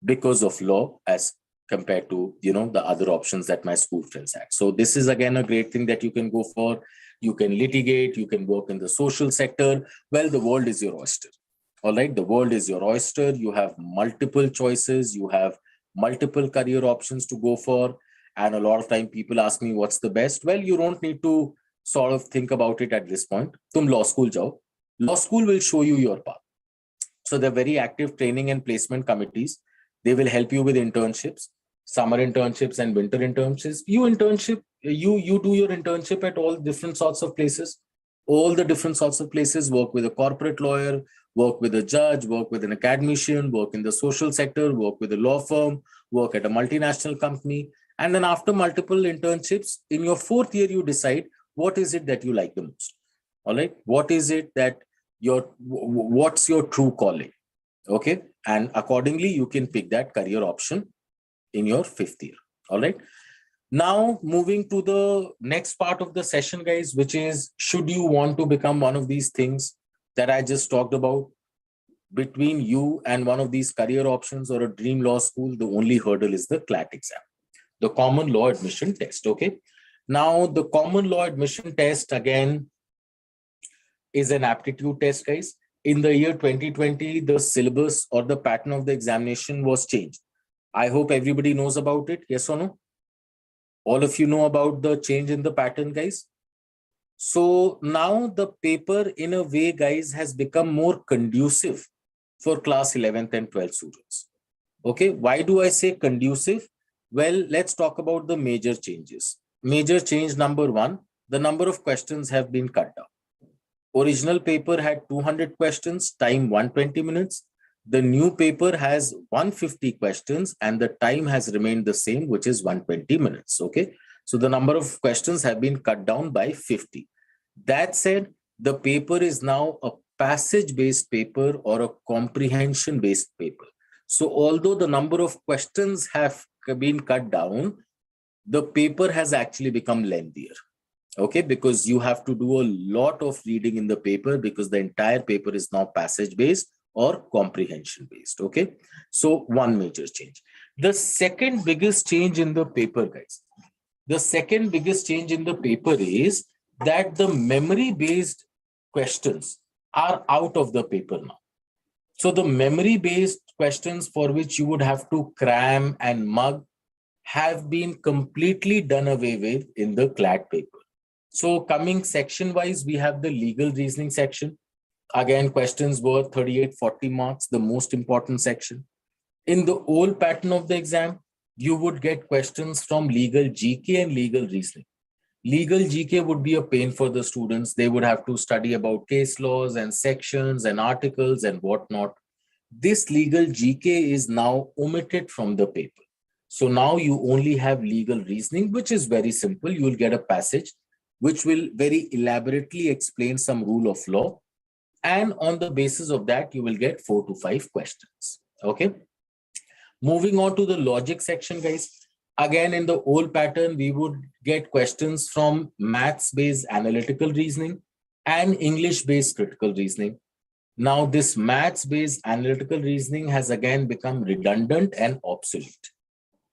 because of law as compared to, the other options that my school friends had. So this is again a great thing that you can go for. You can litigate, you can work in the social sector. Well, the world is your oyster. All right, the world is your oyster. You have multiple choices. You have multiple career options to go for. And a lot of time people ask me, what's the best? Well, you don't need to sort of think about it at this point. Tum law school jao. Law school will show you your path. So they're very active training and placement committees. They will help you with internships, summer internships and winter internships. You do your internship at all different sorts of places. All the different sorts of places. Work with a corporate lawyer, work with a judge, work with an academician, work in the social sector, work with a law firm, work at a multinational company. And then after multiple internships, in your 4th year, you decide what is it that you like the most. All right. What is it that what's your true calling? Okay. And accordingly, you can pick that career option in your 5th year. All right. Now, moving to the next part of the session, guys, which is, should you want to become one of these things that I just talked about? Between you and one of these career options or a dream law school, the only hurdle is the Clat exam, the common law admission test. Okay. Now, the common law admission test, again, is an aptitude test, guys. In the year 2020, the syllabus or the pattern of the examination was changed. I hope everybody knows about it. Yes or no? All of you know about the change in the pattern, guys. So now the paper, in a way, guys, has become more conducive for class 11th and 12th students. Okay, why do I say conducive? Well, let's talk about the major changes. Major change number 1, the number of questions have been cut down. Original paper had 200 questions, time 120 minutes. The new paper has 150 questions and the time has remained the same, which is 120 minutes. Okay, so the number of questions have been cut down by 50. That said, the paper is now a passage-based paper or a comprehension-based paper. So although the number of questions have been cut down, the paper has actually become lengthier. Okay, because you have to do a lot of reading in the paper because the entire paper is now passage-based or comprehension-based. Okay, so one major change. The second biggest change in the paper, guys, the second biggest change in the paper is that the memory-based questions are out of the paper now. So the memory-based questions for which you would have to cram and mug have been completely done away with in the Clat paper. So coming section-wise, we have the legal reasoning section. Again, questions were 38-40 marks, the most important section. In the old pattern of the exam, you would get questions from legal GK and legal reasoning. Legal GK would be a pain for the students. They would have to study about case laws and sections and articles and whatnot. This legal GK is now omitted from the paper. So now you only have legal reasoning, which is very simple. You will get a passage which will very elaborately explain some rule of law. And on the basis of that, you will get 4 to 5 questions. Okay. Moving on to the logic section, guys. Again, in the old pattern, we would get questions from maths-based analytical reasoning and English-based critical reasoning. Now, this maths-based analytical reasoning has again become redundant and obsolete.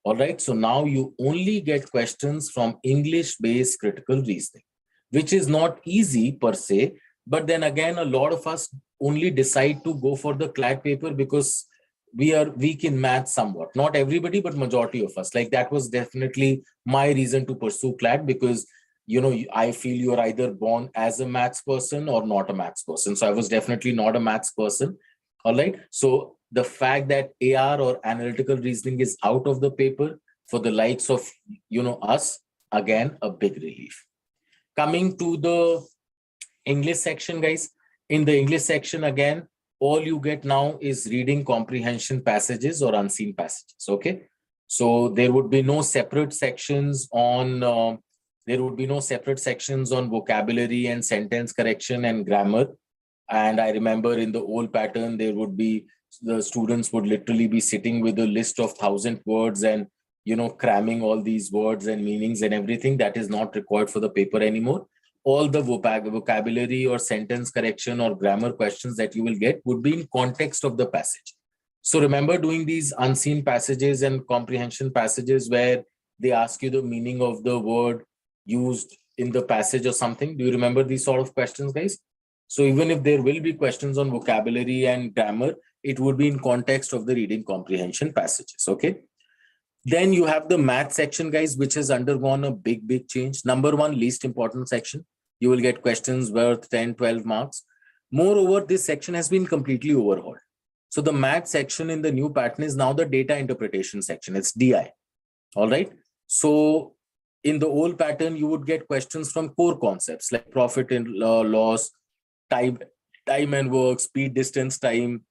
All right, so now you only get questions from English-based critical reasoning, which is not easy per se, but then again, a lot of us only decide to go for the Clat paper because we are weak in math somewhat. Not everybody, but majority of us. Like that was definitely my reason to pursue Clat because, I feel you're either born as a maths person or not a maths person. So I was definitely not a maths person. All right, so the fact that AR or analytical reasoning is out of the paper for the likes of, us, again, a big relief. Coming to the English section, guys, in the English section, again, all you get now is reading comprehension passages or unseen passages. Okay, So there would be no separate sections on vocabulary and sentence correction and grammar. And I remember in the old pattern, the students would literally be sitting with a list of 1,000 words and, cramming all these words and meanings and everything. That is not required for the paper anymore. All the vocabulary or sentence correction or grammar questions that you will get would be in context of the passage. So remember doing these unseen passages and comprehension passages where they ask you the meaning of the word used in the passage or something. Do you remember these sort of questions, guys? So even if there will be questions on vocabulary and grammar, it would be in context of the reading comprehension passages, okay? Then you have the math section, guys, which has undergone a big change. Number one, least important section. You will get questions worth 10, 12 marks. Moreover, this section has been completely overhauled. So the math section in the new pattern is now the data interpretation section. It's DI. All right. So in the old pattern, you would get questions from core concepts like profit and loss, time and work, speed, distance, time,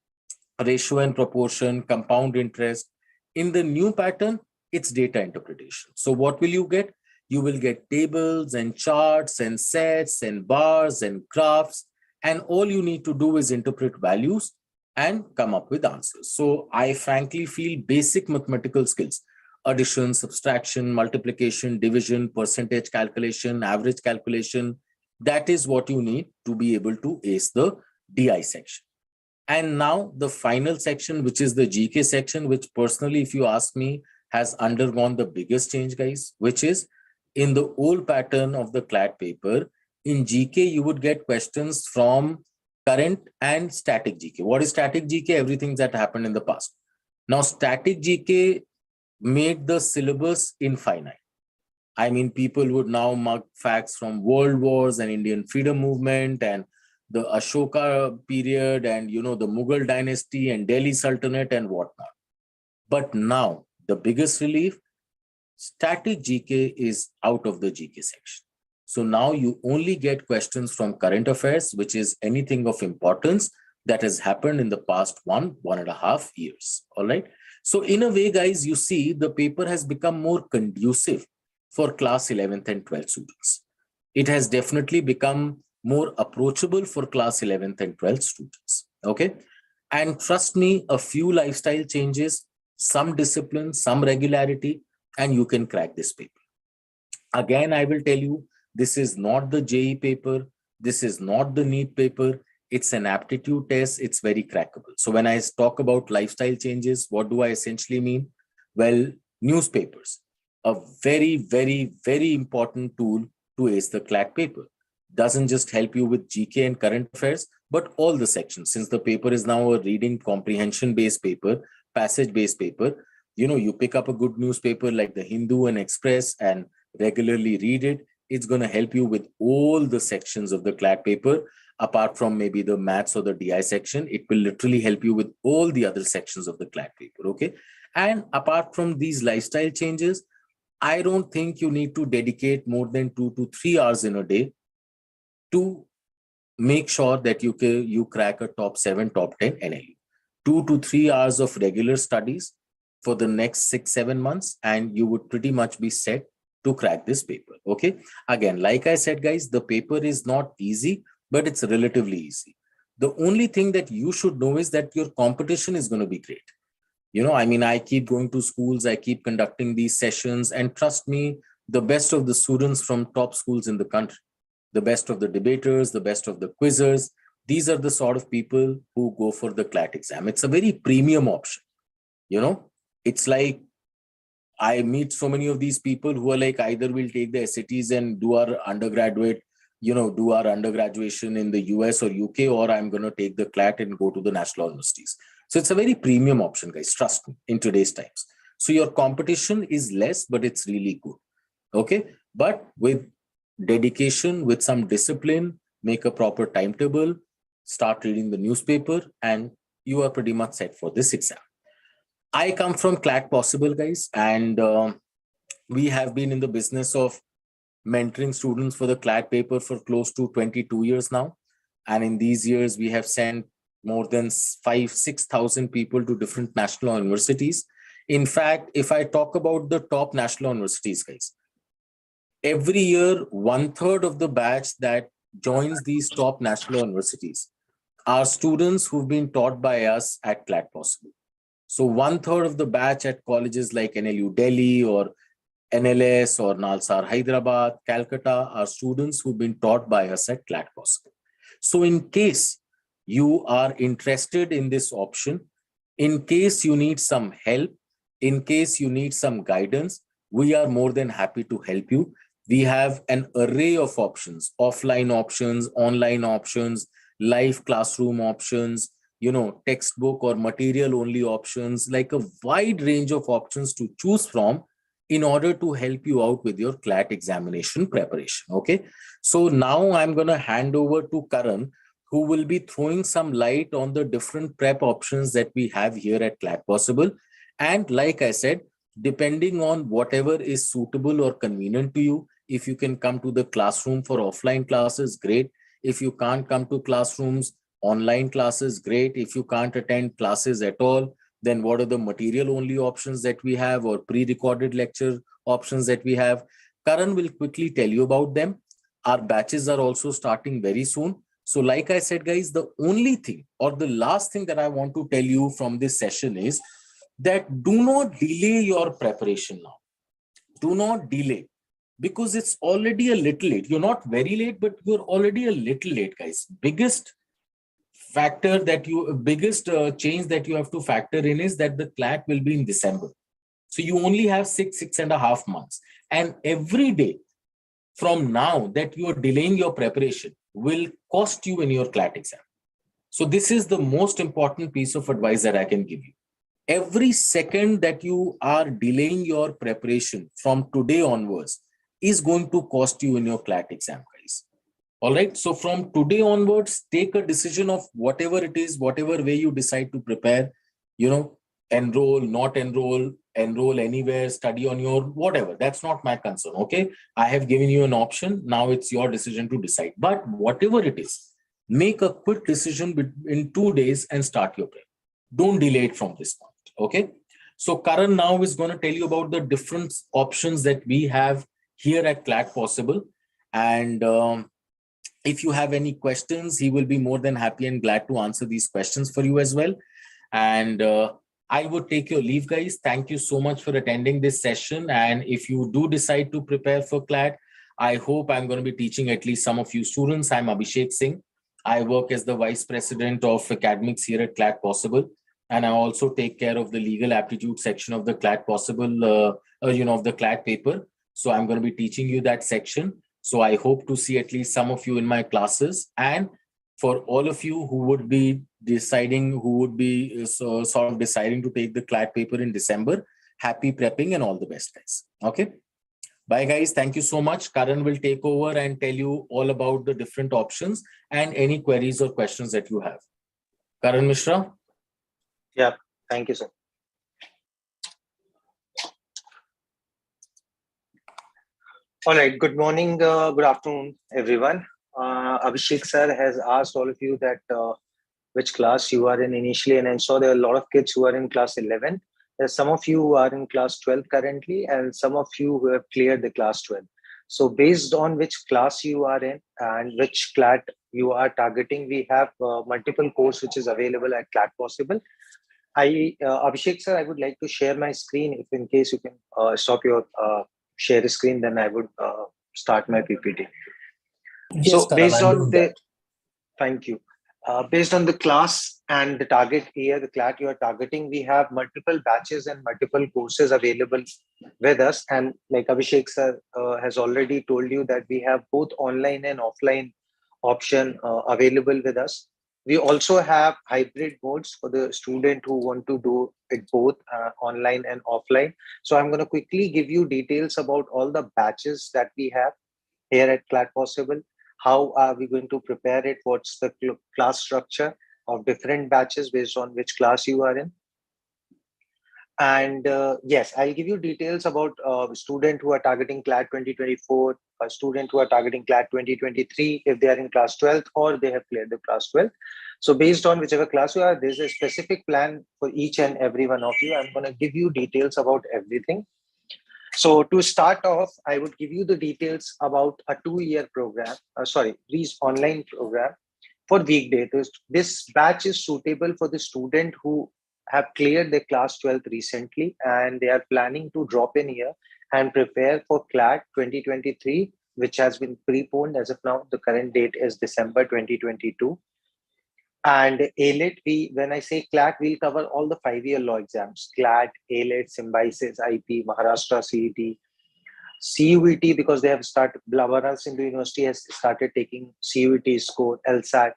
ratio and proportion, compound interest. In the new pattern, it's data interpretation. So what will you get? You will get tables and charts and sets and bars and graphs. And all you need to do is interpret values and come up with answers. So I frankly feel basic mathematical skills, addition, subtraction, multiplication, division, percentage calculation, average calculation, that is what you need to be able to ace the DI section. And now the final section, which is the GK section, which personally, if you ask me, has undergone the biggest change, guys, which is in the old pattern of the CLAT paper, in GK, you would get questions from current and static GK. What is static GK? Everything that happened in the past. Now, static GK made the syllabus infinite. I mean, people would now mark facts from world wars and Indian freedom movement and the Ashoka period and, the Mughal dynasty and Delhi Sultanate and whatnot. But now the biggest relief, static GK is out of the GK section. So now you only get questions from current affairs, which is anything of importance that has happened in the past 1.5 years. All right. So in a way, guys, you see the paper has become more conducive for class 11th and 12th students. It has definitely become more approachable for class 11th and 12th students. Okay. And trust me, a few lifestyle changes, some discipline, some regularity, and you can crack this paper. Again, I will tell you, this is not the JEE paper. This is not the NEET paper. It's an aptitude test. It's very crackable. So when I talk about lifestyle changes, what do I essentially mean? Well, newspapers, a very important tool to ace the CLAT paper. Doesn't just help you with GK and current affairs, but all the sections. Since the paper is now a reading comprehension-based paper, passage-based paper, you pick up a good newspaper like the Hindu and Express and regularly read it. It's going to help you with all the sections of the CLAT paper. Apart from maybe the maths or the DI section, it will literally help you with all the other sections of the CLAT paper, okay? And apart from these lifestyle changes, I don't think you need to dedicate more than 2 to 3 hours in a day to make sure that you crack a top 7, top 10 NLU. 2 to 3 hours of regular studies for the next 6-7 months, and you would pretty much be set to crack this paper, okay? Again, like I said, guys, the paper is not easy, but it's relatively easy. The only thing that you should know is that your competition is going to be great. I keep going to schools, I keep conducting these sessions, and trust me, the best of the students from top schools in the country, the best of the debaters, the best of the quizzers, these are the sort of people who go for the CLAT exam. It's a very premium option. It's like I meet so many of these people who are like, either we'll take the SATs and do our undergraduation in the US or UK, or I'm going to take the CLAT and go to the national universities. So it's a very premium option, guys. Trust me, in today's times. So your competition is less, but it's really good. Okay. But with dedication, with some discipline, make a proper timetable, start reading the newspaper, and you are pretty much set for this exam. I come from Clat Possible, guys, and we have been in the business of mentoring students for the CLAT paper for close to 22 years now. And in these years, we have sent more than 5,000-6,000 people to different national universities. In fact, if I talk about the top national universities, guys, every year, 1/3 of the batch that joins these top national universities are students who've been taught by us at Clat Possible. So 1/3 of the batch at colleges like NLU Delhi or NLS or Nalsar Hyderabad, Calcutta are students who've been taught by us at Clat Possible. So in case you are interested in this option, in case you need some help, in case you need some guidance, we are more than happy to help you. We have an array of options, offline options, online options, live classroom options, textbook or material only options, like a wide range of options to choose from in order to help you out with your CLAT examination preparation. Okay. So now I'm going to hand over to Karan, who will be throwing some light on the different prep options that we have here at Clat Possible. And like I said, depending on whatever is suitable or convenient to you, if you can come to the classroom for offline classes, great. If you can't come to classrooms, online classes, great. If you can't attend classes at all, then what are the material only options that we have or pre-recorded lecture options that we have? Karan will quickly tell you about them. Our batches are also starting very soon. So like I said, guys, the only thing or the last thing that I want to tell you from this session is that do not delay your preparation now. Do not delay, because it's already a little late. You're not very late, but you're already a little late, guys. Biggest change that you have to factor in is that the CLAT will be in December. So you only have 6.5 months. And every day from now that you are delaying your preparation will cost you in your CLAT exam. So this is the most important piece of advice that I can give you. Every second that you are delaying your preparation from today onwards is going to cost you in your CLAT exam, guys. All right. So from today onwards, take a decision of whatever it is, whatever way you decide to prepare, enroll, not enroll, enroll anywhere, study on your whatever. That's not my concern. Okay. I have given you an option. Now it's your decision to decide. But whatever it is, make a quick decision in 2 days and start your prep. Don't delay it from this point. Okay. So Karan now is going to tell you about the different options that we have here at Clat Possible. And if you have any questions, he will be more than happy and glad to answer these questions for you as well. And I would take your leave, guys. Thank you so much for attending this session. And if you do decide to prepare for CLAT, I hope I'm going to be teaching at least some of you students. I'm Abhishek Singh. I work as the Vice President of Academics here at Clat Possible. And I also take care of the legal aptitude section of the Clat Possible, of the CLAT paper. So I'm going to be teaching you that section. So I hope to see at least some of you in my classes. And for all of you who would be deciding to take the CLAT paper in December, happy prepping and all the best, guys. Okay. Bye, guys. Thank you so much. Karan will take over and tell you all about the different options and any queries or questions that you have. Karan Mishra. Yeah. Thank you, sir. All right. Good morning. Good afternoon, everyone. Abhishek sir has asked all of you that which class you are in initially, and I saw there are a lot of kids who are in class 11. There's some of you who are in class 12 currently, and some of you who have cleared the class 12. So based on which class you are in and which CLAT you are targeting, we have multiple course which is available at Clat Possible. Abhishek sir, I would like to share my screen. If in case you can stop your share screen, then I would start my PPT. Yes, so Karan, based on the, thank you. Based on the class and the target year, the CLAT you are targeting, we have multiple batches and multiple courses available with us. And like Abhishek sir has already told you that we have both online and offline option available with us. We also have hybrid modes for the student who want to do it both online and offline. So I'm going to quickly give you details about all the batches that we have here at Clat Possible. How are we going to prepare it? What's the class structure of different batches based on which class you are in? And yes, I'll give you details about student who are targeting CLAT 2024, students who are targeting CLAT 2023 if they are in class 12th or they have cleared the class 12th. So based on whichever class you are, there's a specific plan for each and every one of you. I'm going to give you details about everything. So to start off, I would give you the details about a 2-year program, these online program for weekday. This batch is suitable for the student who have cleared their class 12th recently and they are planning to drop in here and prepare for CLAT 2023, which has been preponed as of now. The current date is December 2022. And AILET, when I say CLAT, we'll cover all the 5-year law exams: CLAT, AILET, Symbiosis, IP, Maharashtra CET, CUET, because they have started, Maharashtra Hindu University has started taking CUET score, LSAT.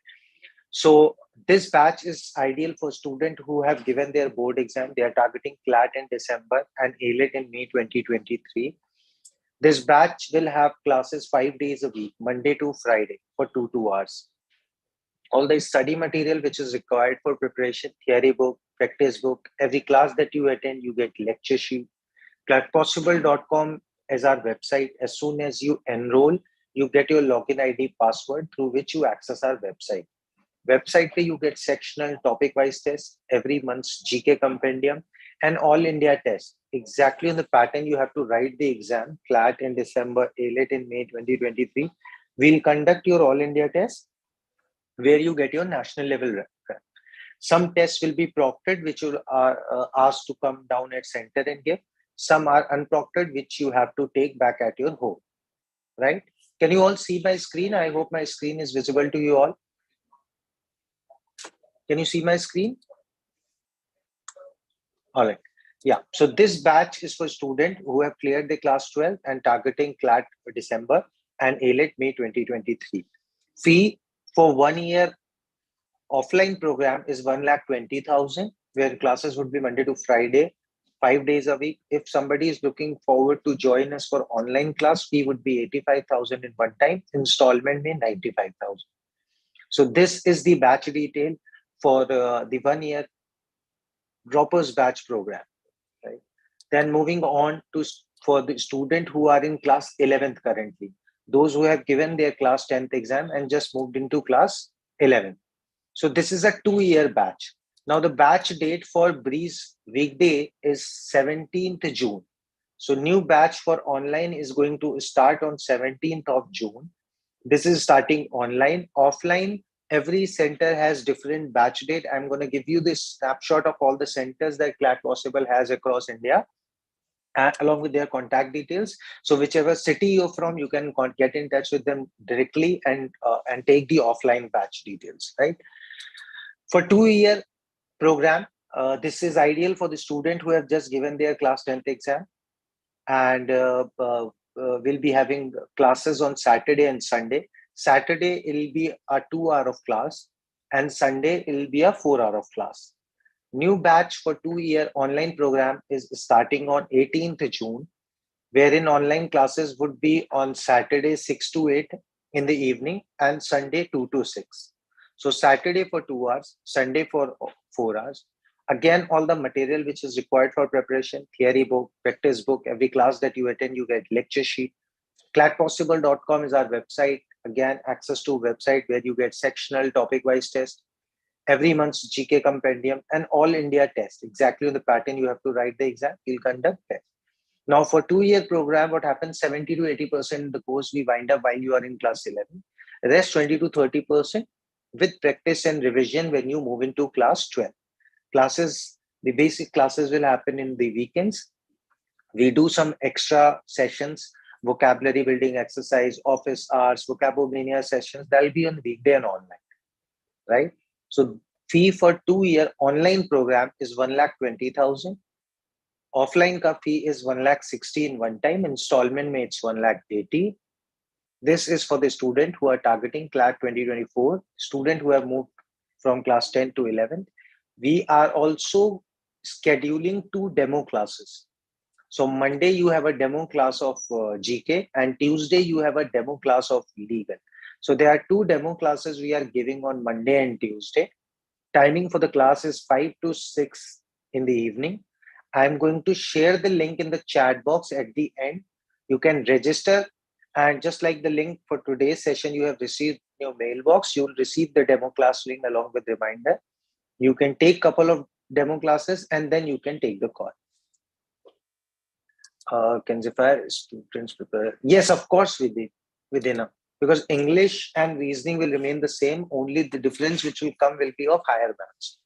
So this batch is ideal for students who have given their board exam. They are targeting CLAT in December and AILET in May 2023. This batch will have classes 5 days a week, Monday to Friday, for 2 hours. All the study material which is required for preparation, theory book, practice book, every class that you attend, you get lecture sheet. Clatpossible.com is our website. As soon as you enroll, you get your login ID password through which you access our website. Website where you get sectional topic-wise tests, every month's GK compendium, and all India test. Exactly on the pattern you have to write the exam, CLAT in December, AILET in May 2023. We'll conduct your all India test where you get your national level rank. Some tests will be proctored, which you are asked to come down at center and give. Some are unproctored, which you have to take back at your home, right? Can you all see my screen? I hope my screen is visible to you all. Can you see my screen? All right. Yeah. So this batch is for students who have cleared the class 12 and targeting CLAT for December and AILET May 2023. Fee for 1 year offline program is 1,20,000, where classes would be Monday to Friday, 5 days a week. If somebody is looking forward to join us for online class, fee would be 85,000 in one time. Installment may 95,000. So this is the batch detail for the 1 year droppers batch program. Right. Then moving on to for the student who are in class 11th currently, those who have given their class 10th exam and just moved into class 11th. So this is a 2-year batch. Now the batch date for Breeze weekday is 17th June. So new batch for online is going to start on 17th of June. This is starting online. Offline, every center has different batch date. I'm going to give you this snapshot of all the centers that Clat Possible has across India, along with their contact details. So whichever city you're from, you can get in touch with them directly and take the offline batch details, right? For 2-year program, this is ideal for the student who have just given their class 10th exam and will be having classes on Saturday and Sunday. Saturday, it'll be a 2 hour of class and Sunday, it'll be a 4 hour of class. New batch for 2-year online program is starting on 18th June, wherein online classes would be on Saturday 6 to 8 in the evening and Sunday 2 to 6. So Saturday for 2 hours, Sunday for 4 hours. Again, all the material which is required for preparation, theory book, practice book, every class that you attend, you get lecture sheet. Clatpossible.com is our website. Again, access to website where you get sectional topic-wise test, every month's GK compendium, and all India test. Exactly on the pattern you have to write the exam, you'll conduct test. Now for 2-year program, what happens, 70 to 80% the course we wind up while you are in class 11. Rest 20 to 30% with practice and revision when you move into class 12. Classes, the basic classes will happen in the weekends. We do some extra sessions, vocabulary building exercise, office hours, vocabulary sessions. That will be on weekday and online, right? So fee for 2-year online program is 1,20,000. Offline ka fee is 1,60,000 in one time. Installment may it's 1,80,000. This is for the student who are targeting CLAT 2024, student who have moved from class 10 to 11. We are also scheduling 2 demo classes. So Monday you have a demo class of GK and Tuesday you have a demo class of legal. So there are 2 demo classes we are giving on Monday and Tuesday. Timing for the class is 5 to 6 in the evening. I'm going to share the link in the chat box at the end. You can register And just like the link for today's session you have received in your mailbox, you'll receive the demo class link along with reminder. You can take couple of demo classes and then you can take the call. Kenzify, students prepare. Yes, of course, within because English and reasoning will remain the same. Only the difference which will come will be of higher bands.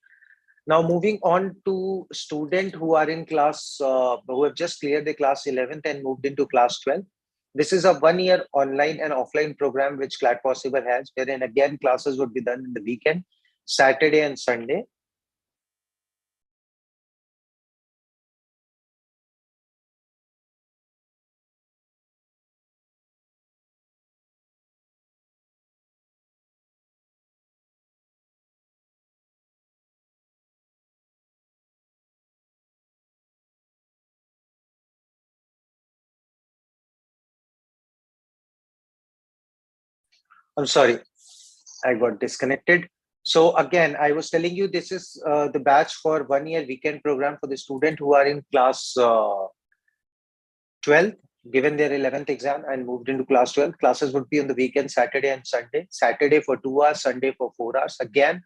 Now, moving on to students who are in class, who have just cleared the class 11th and moved into class 12. This is a 1-year online and offline program which Clat Possible has, wherein again classes would be done in the weekend, Saturday and Sunday. I'm sorry, I got disconnected. So again, I was telling you this is the batch for 1-year weekend program for the student who are in class 12th, given their 11th exam and moved into class 12. Classes would be on the weekend, Saturday and Sunday. Saturday for 2 hours, Sunday for 4 hours. Again,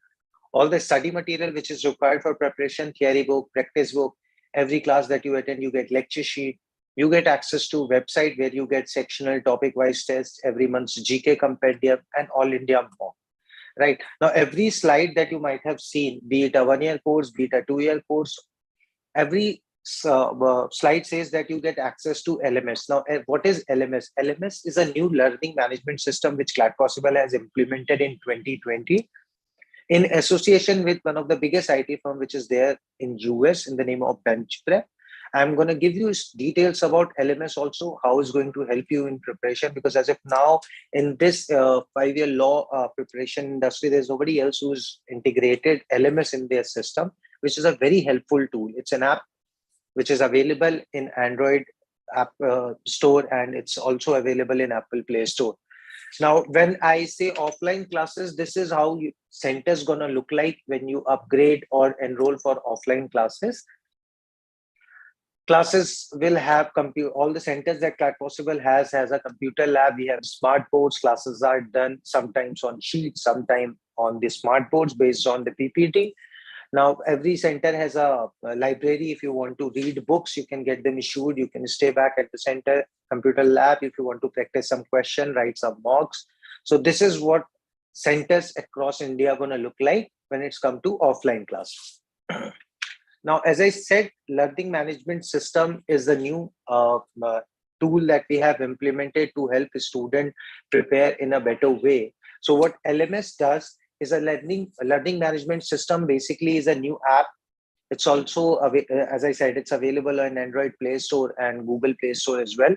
all the study material which is required for preparation, theory book, practice book, every class that you attend, you get lecture sheet. You get access to website where you get sectional topic-wise tests, every month's GK compendium, and all India mock. Right now, every slide that you might have seen, be it a 1-year course, be it a 2-year course, every slide says that you get access to LMS. Now, what is LMS? LMS is a new learning management system which Clat Possible has implemented in 2020 in association with one of the biggest IT firm which is there in US in the name of Benchprep. I'm going to give you details about LMS also, how it's going to help you in preparation, because as of now in this 5-year law preparation industry, there's nobody else who's integrated LMS in their system, which is a very helpful tool. It's an app which is available in Android app store, and it's also available in Apple Play Store. Now, when I say offline classes, this is how centers gonna look like when you upgrade or enroll for offline classes. Classes will have all the centers that Clat Possible has a computer lab. We have smart boards. Classes are done sometimes on sheets, sometimes on the smart boards based on the PPT. Now, every center has a library. If you want to read books, you can get them issued. You can stay back at the center computer lab. If you want to practice some question, write some mocks. So this is what centers across India are going to look like when it's come to offline classes. Now, as I said, learning management system is the new tool that we have implemented to help a student prepare in a better way. So what LMS does is a learning management system. Basically is a new app. It's also, as I said, it's available on Android Play Store and Google Play Store as well.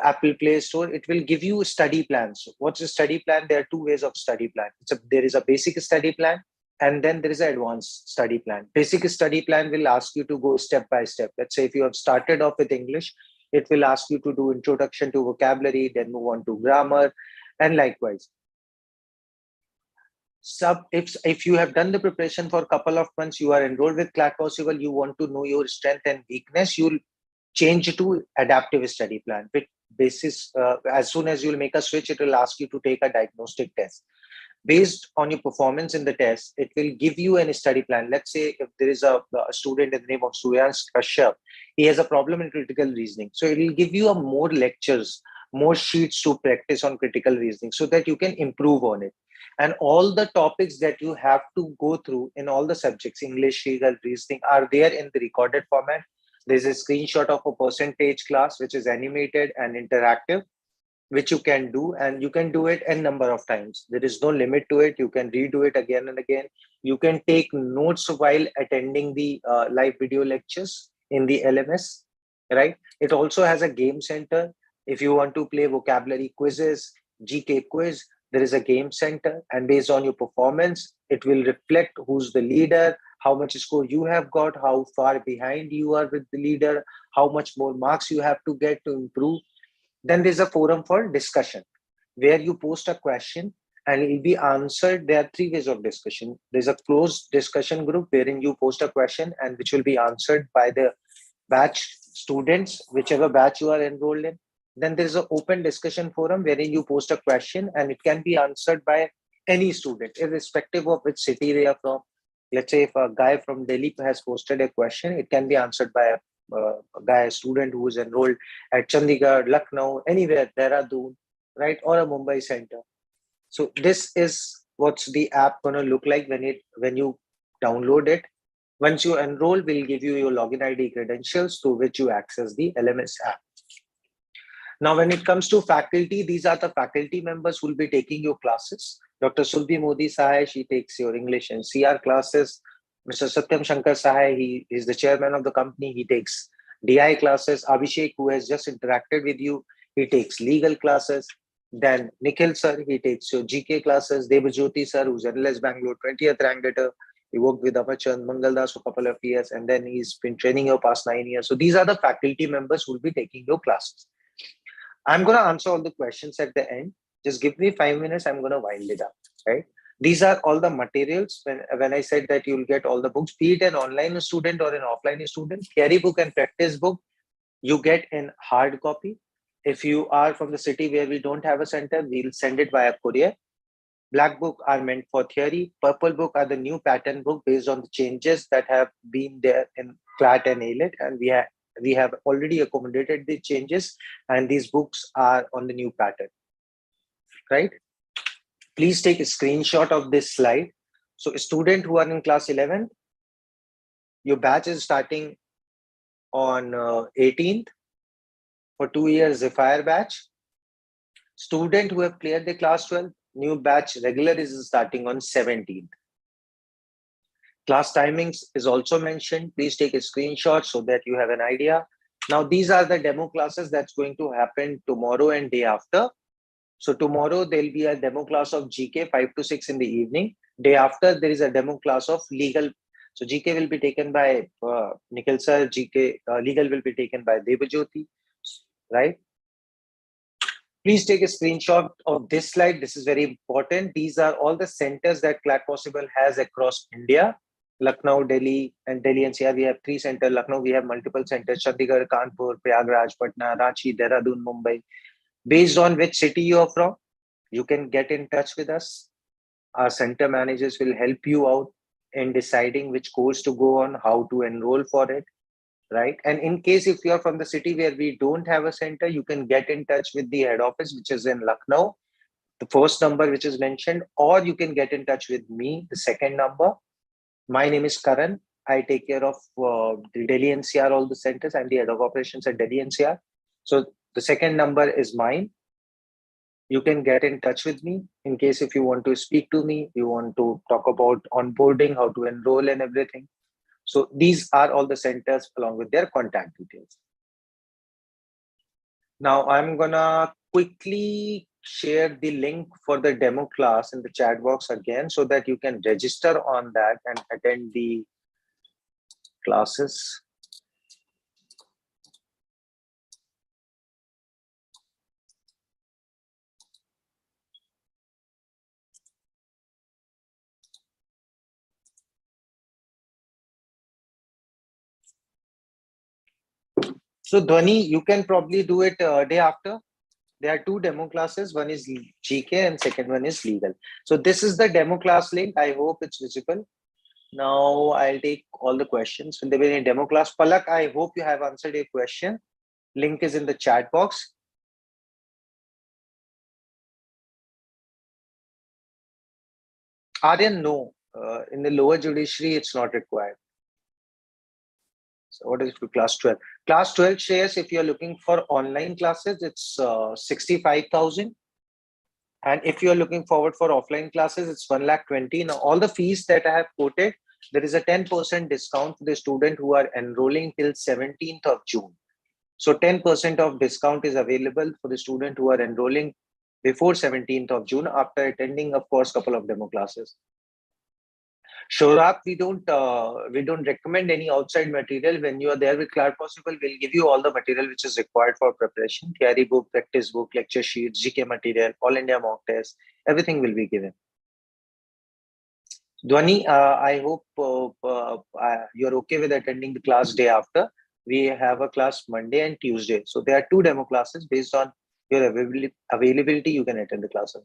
Apple Play Store. It will give you study plans. What's a study plan? There are two ways of study plan. There is a basic study plan, and then there is an advanced study plan. Basic study plan will ask you to go step by step. Let's say if you have started off with English, it will ask you to do introduction to vocabulary, then move on to grammar, and likewise. If you have done the preparation for a couple of months, you are enrolled with Clat Possible, you want to know your strength and weakness, you'll change to adaptive study plan. With basis, as soon as you'll make a switch, it will ask you to take a diagnostic test. Based on your performance in the test, it will give you a study plan. Let's say if there is a student in the name of Suryansh Kashyap, he has a problem in critical reasoning. So it will give you more lectures, more sheets to practice on critical reasoning so that you can improve on it. And all the topics that you have to go through in all the subjects, English, legal, reasoning, are there in the recorded format. There's a screenshot of a percentage class, which is animated and interactive, which you can do, and you can do it a number of times. There is no limit to it. You can redo it again and again. You can take notes while attending the live video lectures in the LMS, right? It also has a game center. If you want to play vocabulary quizzes, GK quiz, there is a game center, and based on your performance, it will reflect who's the leader, how much score you have got, how far behind you are with the leader, how much more marks you have to get to improve. Then there's a forum for discussion where you post a question and it will be answered. There are 3 ways of discussion. There's a closed discussion group wherein you post a question and which will be answered by the batch students, whichever batch you are enrolled in. Then there is an open discussion forum wherein you post a question and it can be answered by any student, irrespective of which city they are from. Let's say if a guy from Delhi has posted a question, it can be answered by a student who is enrolled at Chandigarh, Lucknow, anywhere, Dehradun, right, or a Mumbai center. So this is what's the app going to look like when you download it. Once you enroll, we'll give you your login ID credentials through which you access the LMS app. Now, when it comes to faculty, these are the faculty members who will be taking your classes. Dr. Sulbi Modi Sahai, she takes your English and CR classes. Mr. Satyam Shankar Sahai, he is the chairman of the company. He takes DI classes. Abhishek, who has just interacted with you, he takes legal classes. Then Nikhil sir, he takes your GK classes. Devajyoti sir, who's NLS Bangalore 20th rank getter. He worked with Amachand Mangaldas for a couple of years, and then he's been training your past 9 years. So these are the faculty members who will be taking your classes. I'm going to answer all the questions at the end. Just give me 5 minutes. I'm going to wind it up, right? These are all the materials. When I said that you'll get all the books, be it an online student or an offline student, theory book and practice book, you get in hard copy. If you are from the city where we don't have a center, we'll send it via courier. Black book are meant for theory. Purple book are the new pattern book based on the changes that have been there in Clat and AILET, and we have already accommodated the changes, and these books are on the new pattern, right? Please take a screenshot of this slide. So a student who are in class 11, your batch is starting on 18th for 2 years Zephyr batch. Student who have cleared the class 12, new batch regular is starting on 17th. Class timings is also mentioned. Please take a screenshot so that you have an idea. Now, these are the demo classes that's going to happen tomorrow and day after. So tomorrow there'll be a demo class of GK 5 to 6 in the evening. Day after there is a demo class of legal. So GK will be taken by Nikhil sir. GK legal will be taken by Devajyoti, right? Please take a screenshot of this slide. This is very important. These are all the centers that Clat Possible has across India. Lucknow, Delhi, and Delhi NCR, we have 3 centers. Lucknow, we have multiple centers. Chandigarh, Kanpur, Prayagraj, Patna, Ranchi, Dehradun, Mumbai. Based on which city you are from, you can get in touch with us. Our center managers will help you out in deciding which course to go on, how to enroll for it, right? And in case if you're from the city where we don't have a center, you can get in touch with the head office, which is in Lucknow, the first number which is mentioned, or you can get in touch with me, the second number. My name is Karan. I take care of the Delhi NCR, all the centers. I'm the head of operations at Delhi NCR. So the second number is mine. You can get in touch with me in case if you want to speak to me, you want to talk about onboarding, how to enroll and everything. So these are all the centers along with their contact details. Now I'm gonna quickly share the link for the demo class in the chat box again so that you can register on that and attend the classes. So Dhwani, you can probably do it day after. There are 2 demo classes. One is GK and second one is legal. So this is the demo class link. I hope it's visible. Now I'll take all the questions. When there be any demo class, Palak, I hope you have answered your question. Link is in the chat box. Aryan, no. In the lower judiciary, it's not required. So what is for class 12? Class 12 shares, if you're looking for online classes, it's 65,000. And if you're looking forward for offline classes, it's 1,20,000. Now, all the fees that I have quoted, there is a 10% discount for the student who are enrolling till 17th of June. So 10% of discount is available for the student who are enrolling before 17th of June after attending, of course, couple of demo classes. Saurabh, we don't recommend any outside material. When you are there with Clat Possible, we'll give you all the material which is required for preparation. Theory book, practice book, lecture sheets, GK material, all India mock test, everything will be given. Dhwani, I hope you're okay with attending the class day after. we have a class Monday and Tuesday. So there are 2 demo classes. Based on your availability, you can attend the classes.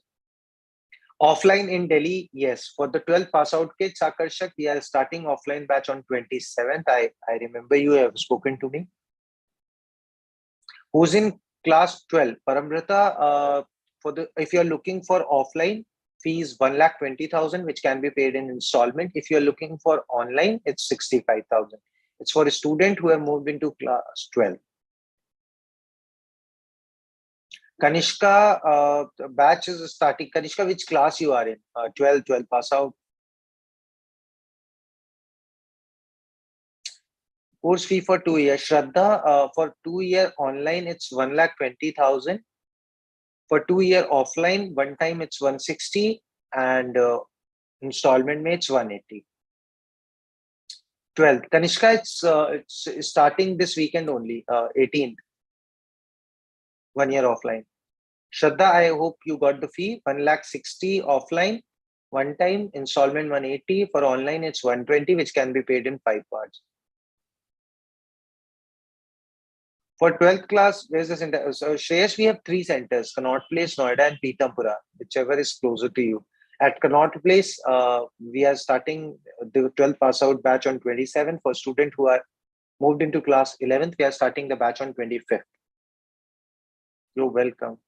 Offline in Delhi, yes. For the 12th pass out kids, Akarshak, we are starting offline batch on 27th. I remember you have spoken to me. Who's in class 12? Paramrita, if you're looking for offline, fees 1,20,000, which can be paid in installment. If you're looking for online, it's 65,000. It's for a student who have moved into class 12. Kanishka, batch is starting. Kanishka, which class you are in? 12 pass out. Course fee for 2 years. Shraddha, for 2-year online, it's 1,20,000. For 2-year offline, one time it's 160, and installment mates 180. 12th. Kanishka, it's starting this weekend only, 18th. 1 year offline. Shraddha, I hope you got the fee. 1,60,000 offline, one time, installment 180. For online, it's 120, which can be paid in 5 parts. For 12th class, where's the center? So Shreyash, we have 3 centers: Connaught Place, Noida, and Pitampura, whichever is closer to you. At Connaught Place, we are starting the 12th pass out batch on 27th. For students who are moved into class 11th, we are starting the batch on 25th. You're welcome.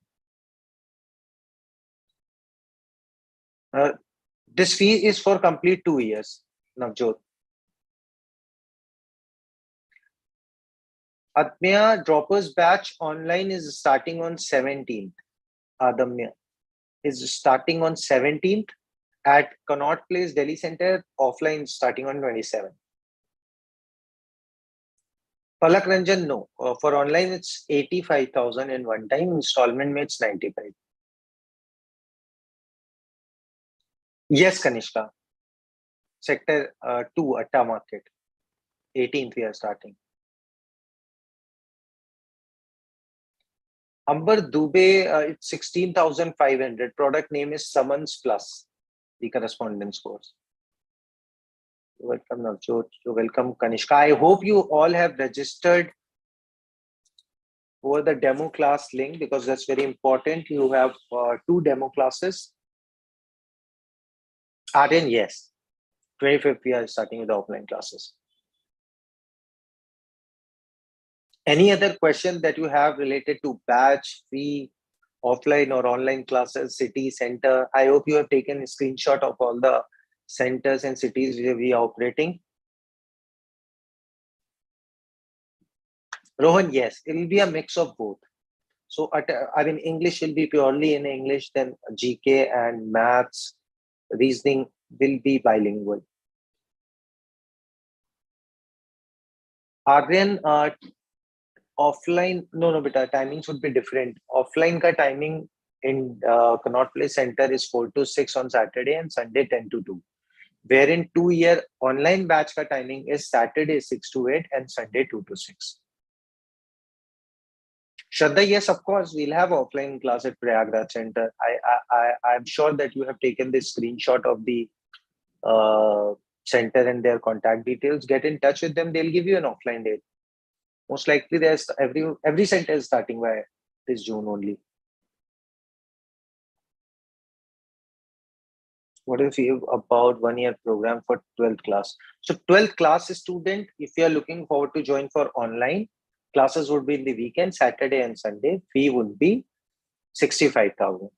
This fee is for complete 2 years, Navjot. Atmya droppers batch online is starting on 17th. Adamya is starting on 17th at Connaught Place, Delhi Center. Offline starting on 27th. Palak Ranjan, no. For online, it's 85,000 in one time. Installment mates 95. Yes, Kanishka. Sector 2, Atta Market. 18th we are starting. Amber Dubey, it's 16,500. Product name is Summons Plus, the correspondence course. You're welcome, Navjot. You're welcome, Kanishka. I hope you all have registered over the demo class link, because that's very important. You have 2 demo classes. Aryan, yes. 25th we are starting with the offline classes. Any other question that you have related to batch, fee, offline or online classes, city, center? I hope you have taken a screenshot of all the centers and cities where we are operating. Rohan, yes, it will be a mix of both. So, English will be purely in English, then GK and maths, reasoning will be bilingual. Aryan, offline, no, beta, timings would be different. Offline ka timing in Connaught Place Center is 4 to 6 on Saturday and Sunday 10 to 2. Wherein 2-year online batch ka timing is Saturday 6 to 8 and Sunday 2 to 6. Shraddha, yes, of course, we'll have offline class at Prayagraj Center. I'm sure that you have taken this screenshot of the center and their contact details. Get in touch with them. They'll give you an offline date. Most likely, there's every center is starting by this June only. What do you feel about 1 year program for 12th class? So 12th class student, if you are looking forward to join for online, classes would be in the weekend, Saturday and Sunday. Fee would be 65,000.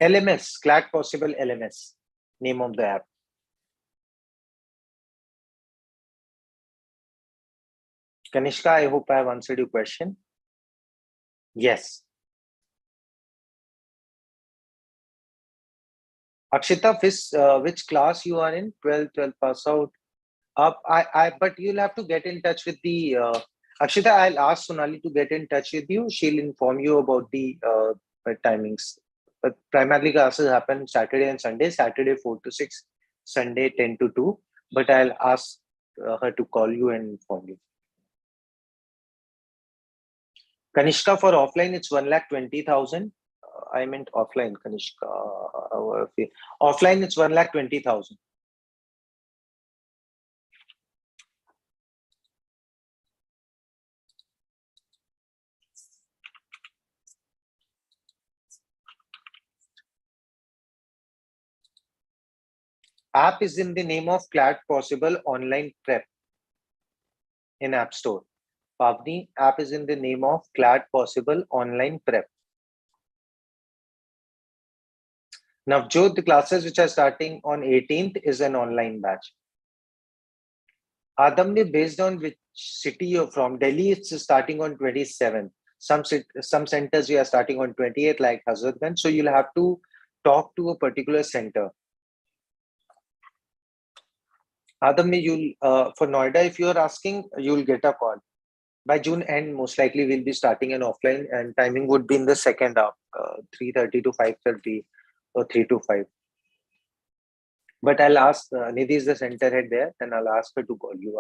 LMS, Clat Possible LMS, name of the app. Kanishka, I hope I have answered your question. Yes. Akshita, which class you are in? 12 pass out. But you'll have to get in touch with the Akshita. I'll ask Sonali to get in touch with you. She'll inform you about the timings. But primarily classes happen Saturday and Sunday. Saturday 4 to 6, Sunday 10 to 2. But I'll ask her to call you and inform you. Kanishka, for offline, it's 1,20,000. I meant offline, Kanishka. our fee. Offline, it's 1,20,000. App is in the name of Clat Possible Online Prep in App Store. Pavni, app is in the name of Clat Possible Online Prep. Navjot, the classes which are starting on 18th is an online batch. Adamni, based on which city you're from, Delhi, it's starting on 27th. Some centers we are starting on 28th, like Hazratganj. So you'll have to talk to a particular center. Adamni, you'll for Noida, if you're asking, you'll get a call. By June end, most likely we'll be starting an offline, and timing would be in the second half, 3:30 to 5:30 or 3 to 5. But I'll ask, Nidhi is the center head there, and I'll ask her to call you.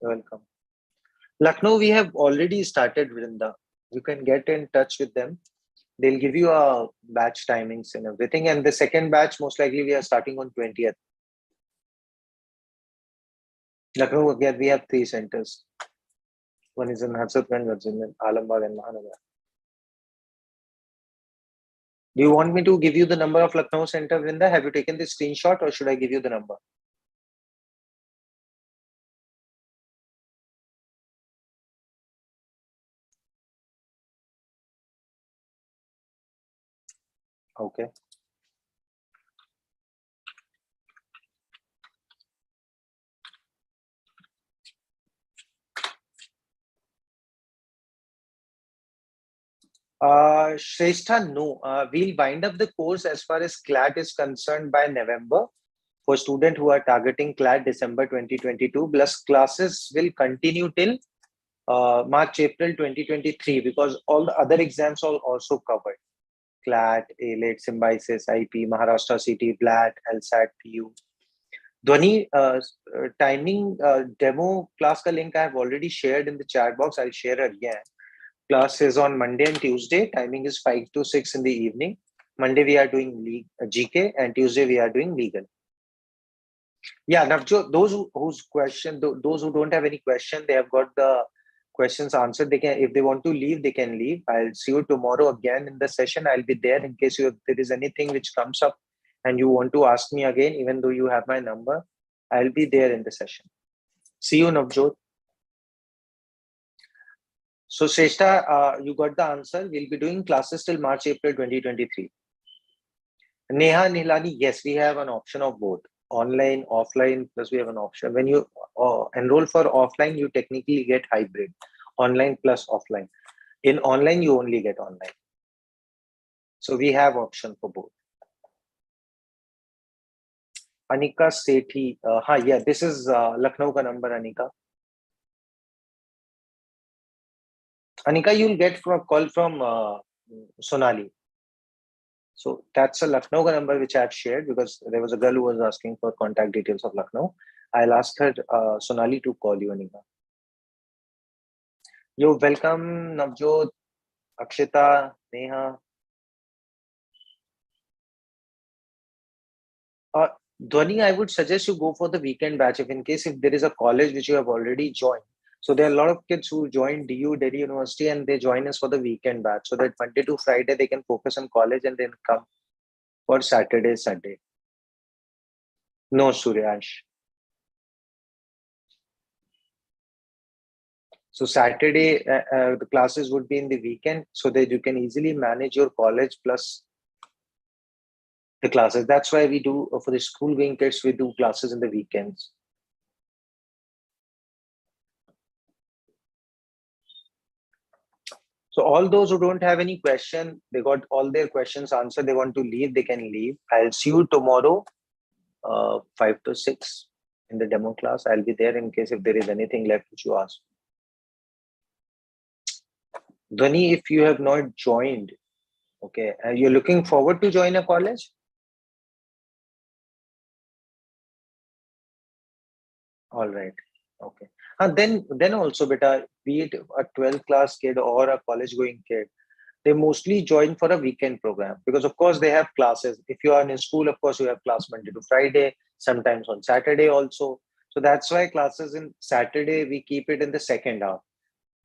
You're welcome. Lucknow, we have already started, Vrinda. You can get in touch with them. They'll give you a batch timings and everything. And the second batch, most likely we are starting on 20th. Lucknow, again, we have 3 centers. One is in Hazratganj, one is in Alambagh and Mahanagar. Do you want me to give you the number of Lucknow center, Vrinda? Have you taken the screenshot, or should I give you the number? Okay. Shrestha, no. We'll wind up the course as far as CLAT is concerned by November. For students who are targeting CLAT December 2022, plus classes will continue till March, April 2023, because all the other exams are also covered. CLAT, AILET, Symbiosis, IP, Maharashtra CT, BLAT, LSAT, PU. Dhwani, timing demo class ka link I have already shared in the chat box. I'll share again. Class is on Monday and Tuesday. Timing is 5 to 6 in the evening. Monday we are doing GK, and Tuesday we are doing legal. Yeah, Navjot, those whose question, those who don't have any question, they have got the questions answered. They can, if they want to leave, they can leave. I'll see you tomorrow again in the session. I'll be there in case there is anything which comes up and you want to ask me again, even though you have my number. I'll be there in the session. See you, Navjot. So, Shrestha, you got the answer. We'll be doing classes till March, April 2023. Neha, Nilani, yes, we have an option of both. Online, offline, plus we have an option. When you enroll for offline, you technically get hybrid. Online plus offline. In online, you only get online. So we have option for both. Anika Sethi, yeah, this is Lucknow ka number, Anika. Anika, you'll get a call from Sonali. So that's a Lucknow number which I've shared, because there was a girl who was asking for contact details of Lucknow. I'll ask her, Sonali, to call you, Anika. You're welcome, Navjot, Akshita, Neha. Dhwani, I would suggest you go for the weekend batch if there is a college which you have already joined. So there are a lot of kids who join DU, Delhi University, and they join us for the weekend batch, so that Monday to Friday they can focus on college and then come for Saturday, Sunday. No, Suryash. So Saturday, the classes would be in the weekend, so that you can easily manage your college plus the classes. That's why we do, for the school going kids, we do classes in the weekends. So all those who don't have any question, they got all their questions answered, they want to leave, they can leave. I'll see you tomorrow, 5 to 6 in the demo class. I'll be there in case if there is anything left which you ask. Dhwani, if you have not joined, okay, you're looking forward to join a college? All right. Okay. And then also, beta, be it a 12th class kid or a college going kid, they mostly join for a weekend program, because of course they have classes. If you are in school, of course you have class Monday to Friday, sometimes on Saturday also. So that's why classes in Saturday, we keep it in the second half.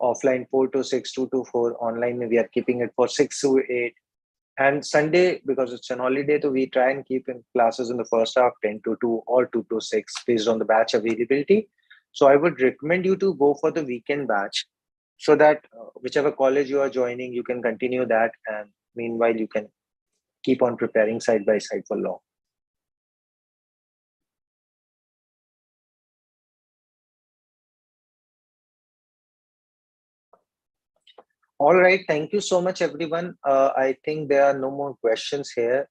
Offline 4 to 6, 2 to 4. Online, we are keeping it for 6 to 8. And Sunday, because it's an holiday, so we try and keep in classes in the first half 10 to 2 or 2 to 6 based on the batch availability. So I would recommend you to go for the weekend batch, so that whichever college you are joining, you can continue that. And meanwhile, you can keep on preparing side by side for law. All right. Thank you so much, everyone. I think there are no more questions here.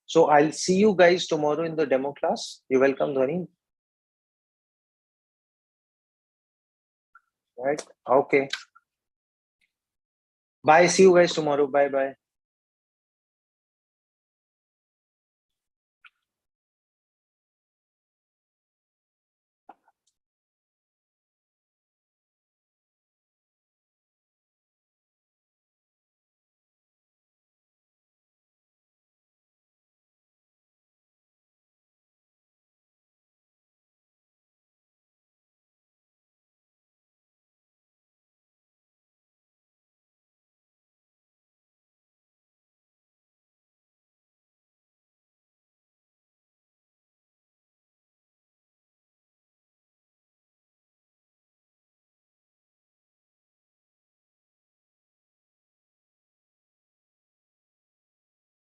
So I'll see you guys tomorrow in the demo class. You're welcome, Dhwani. Right. Okay. Bye. See you guys tomorrow. Bye bye.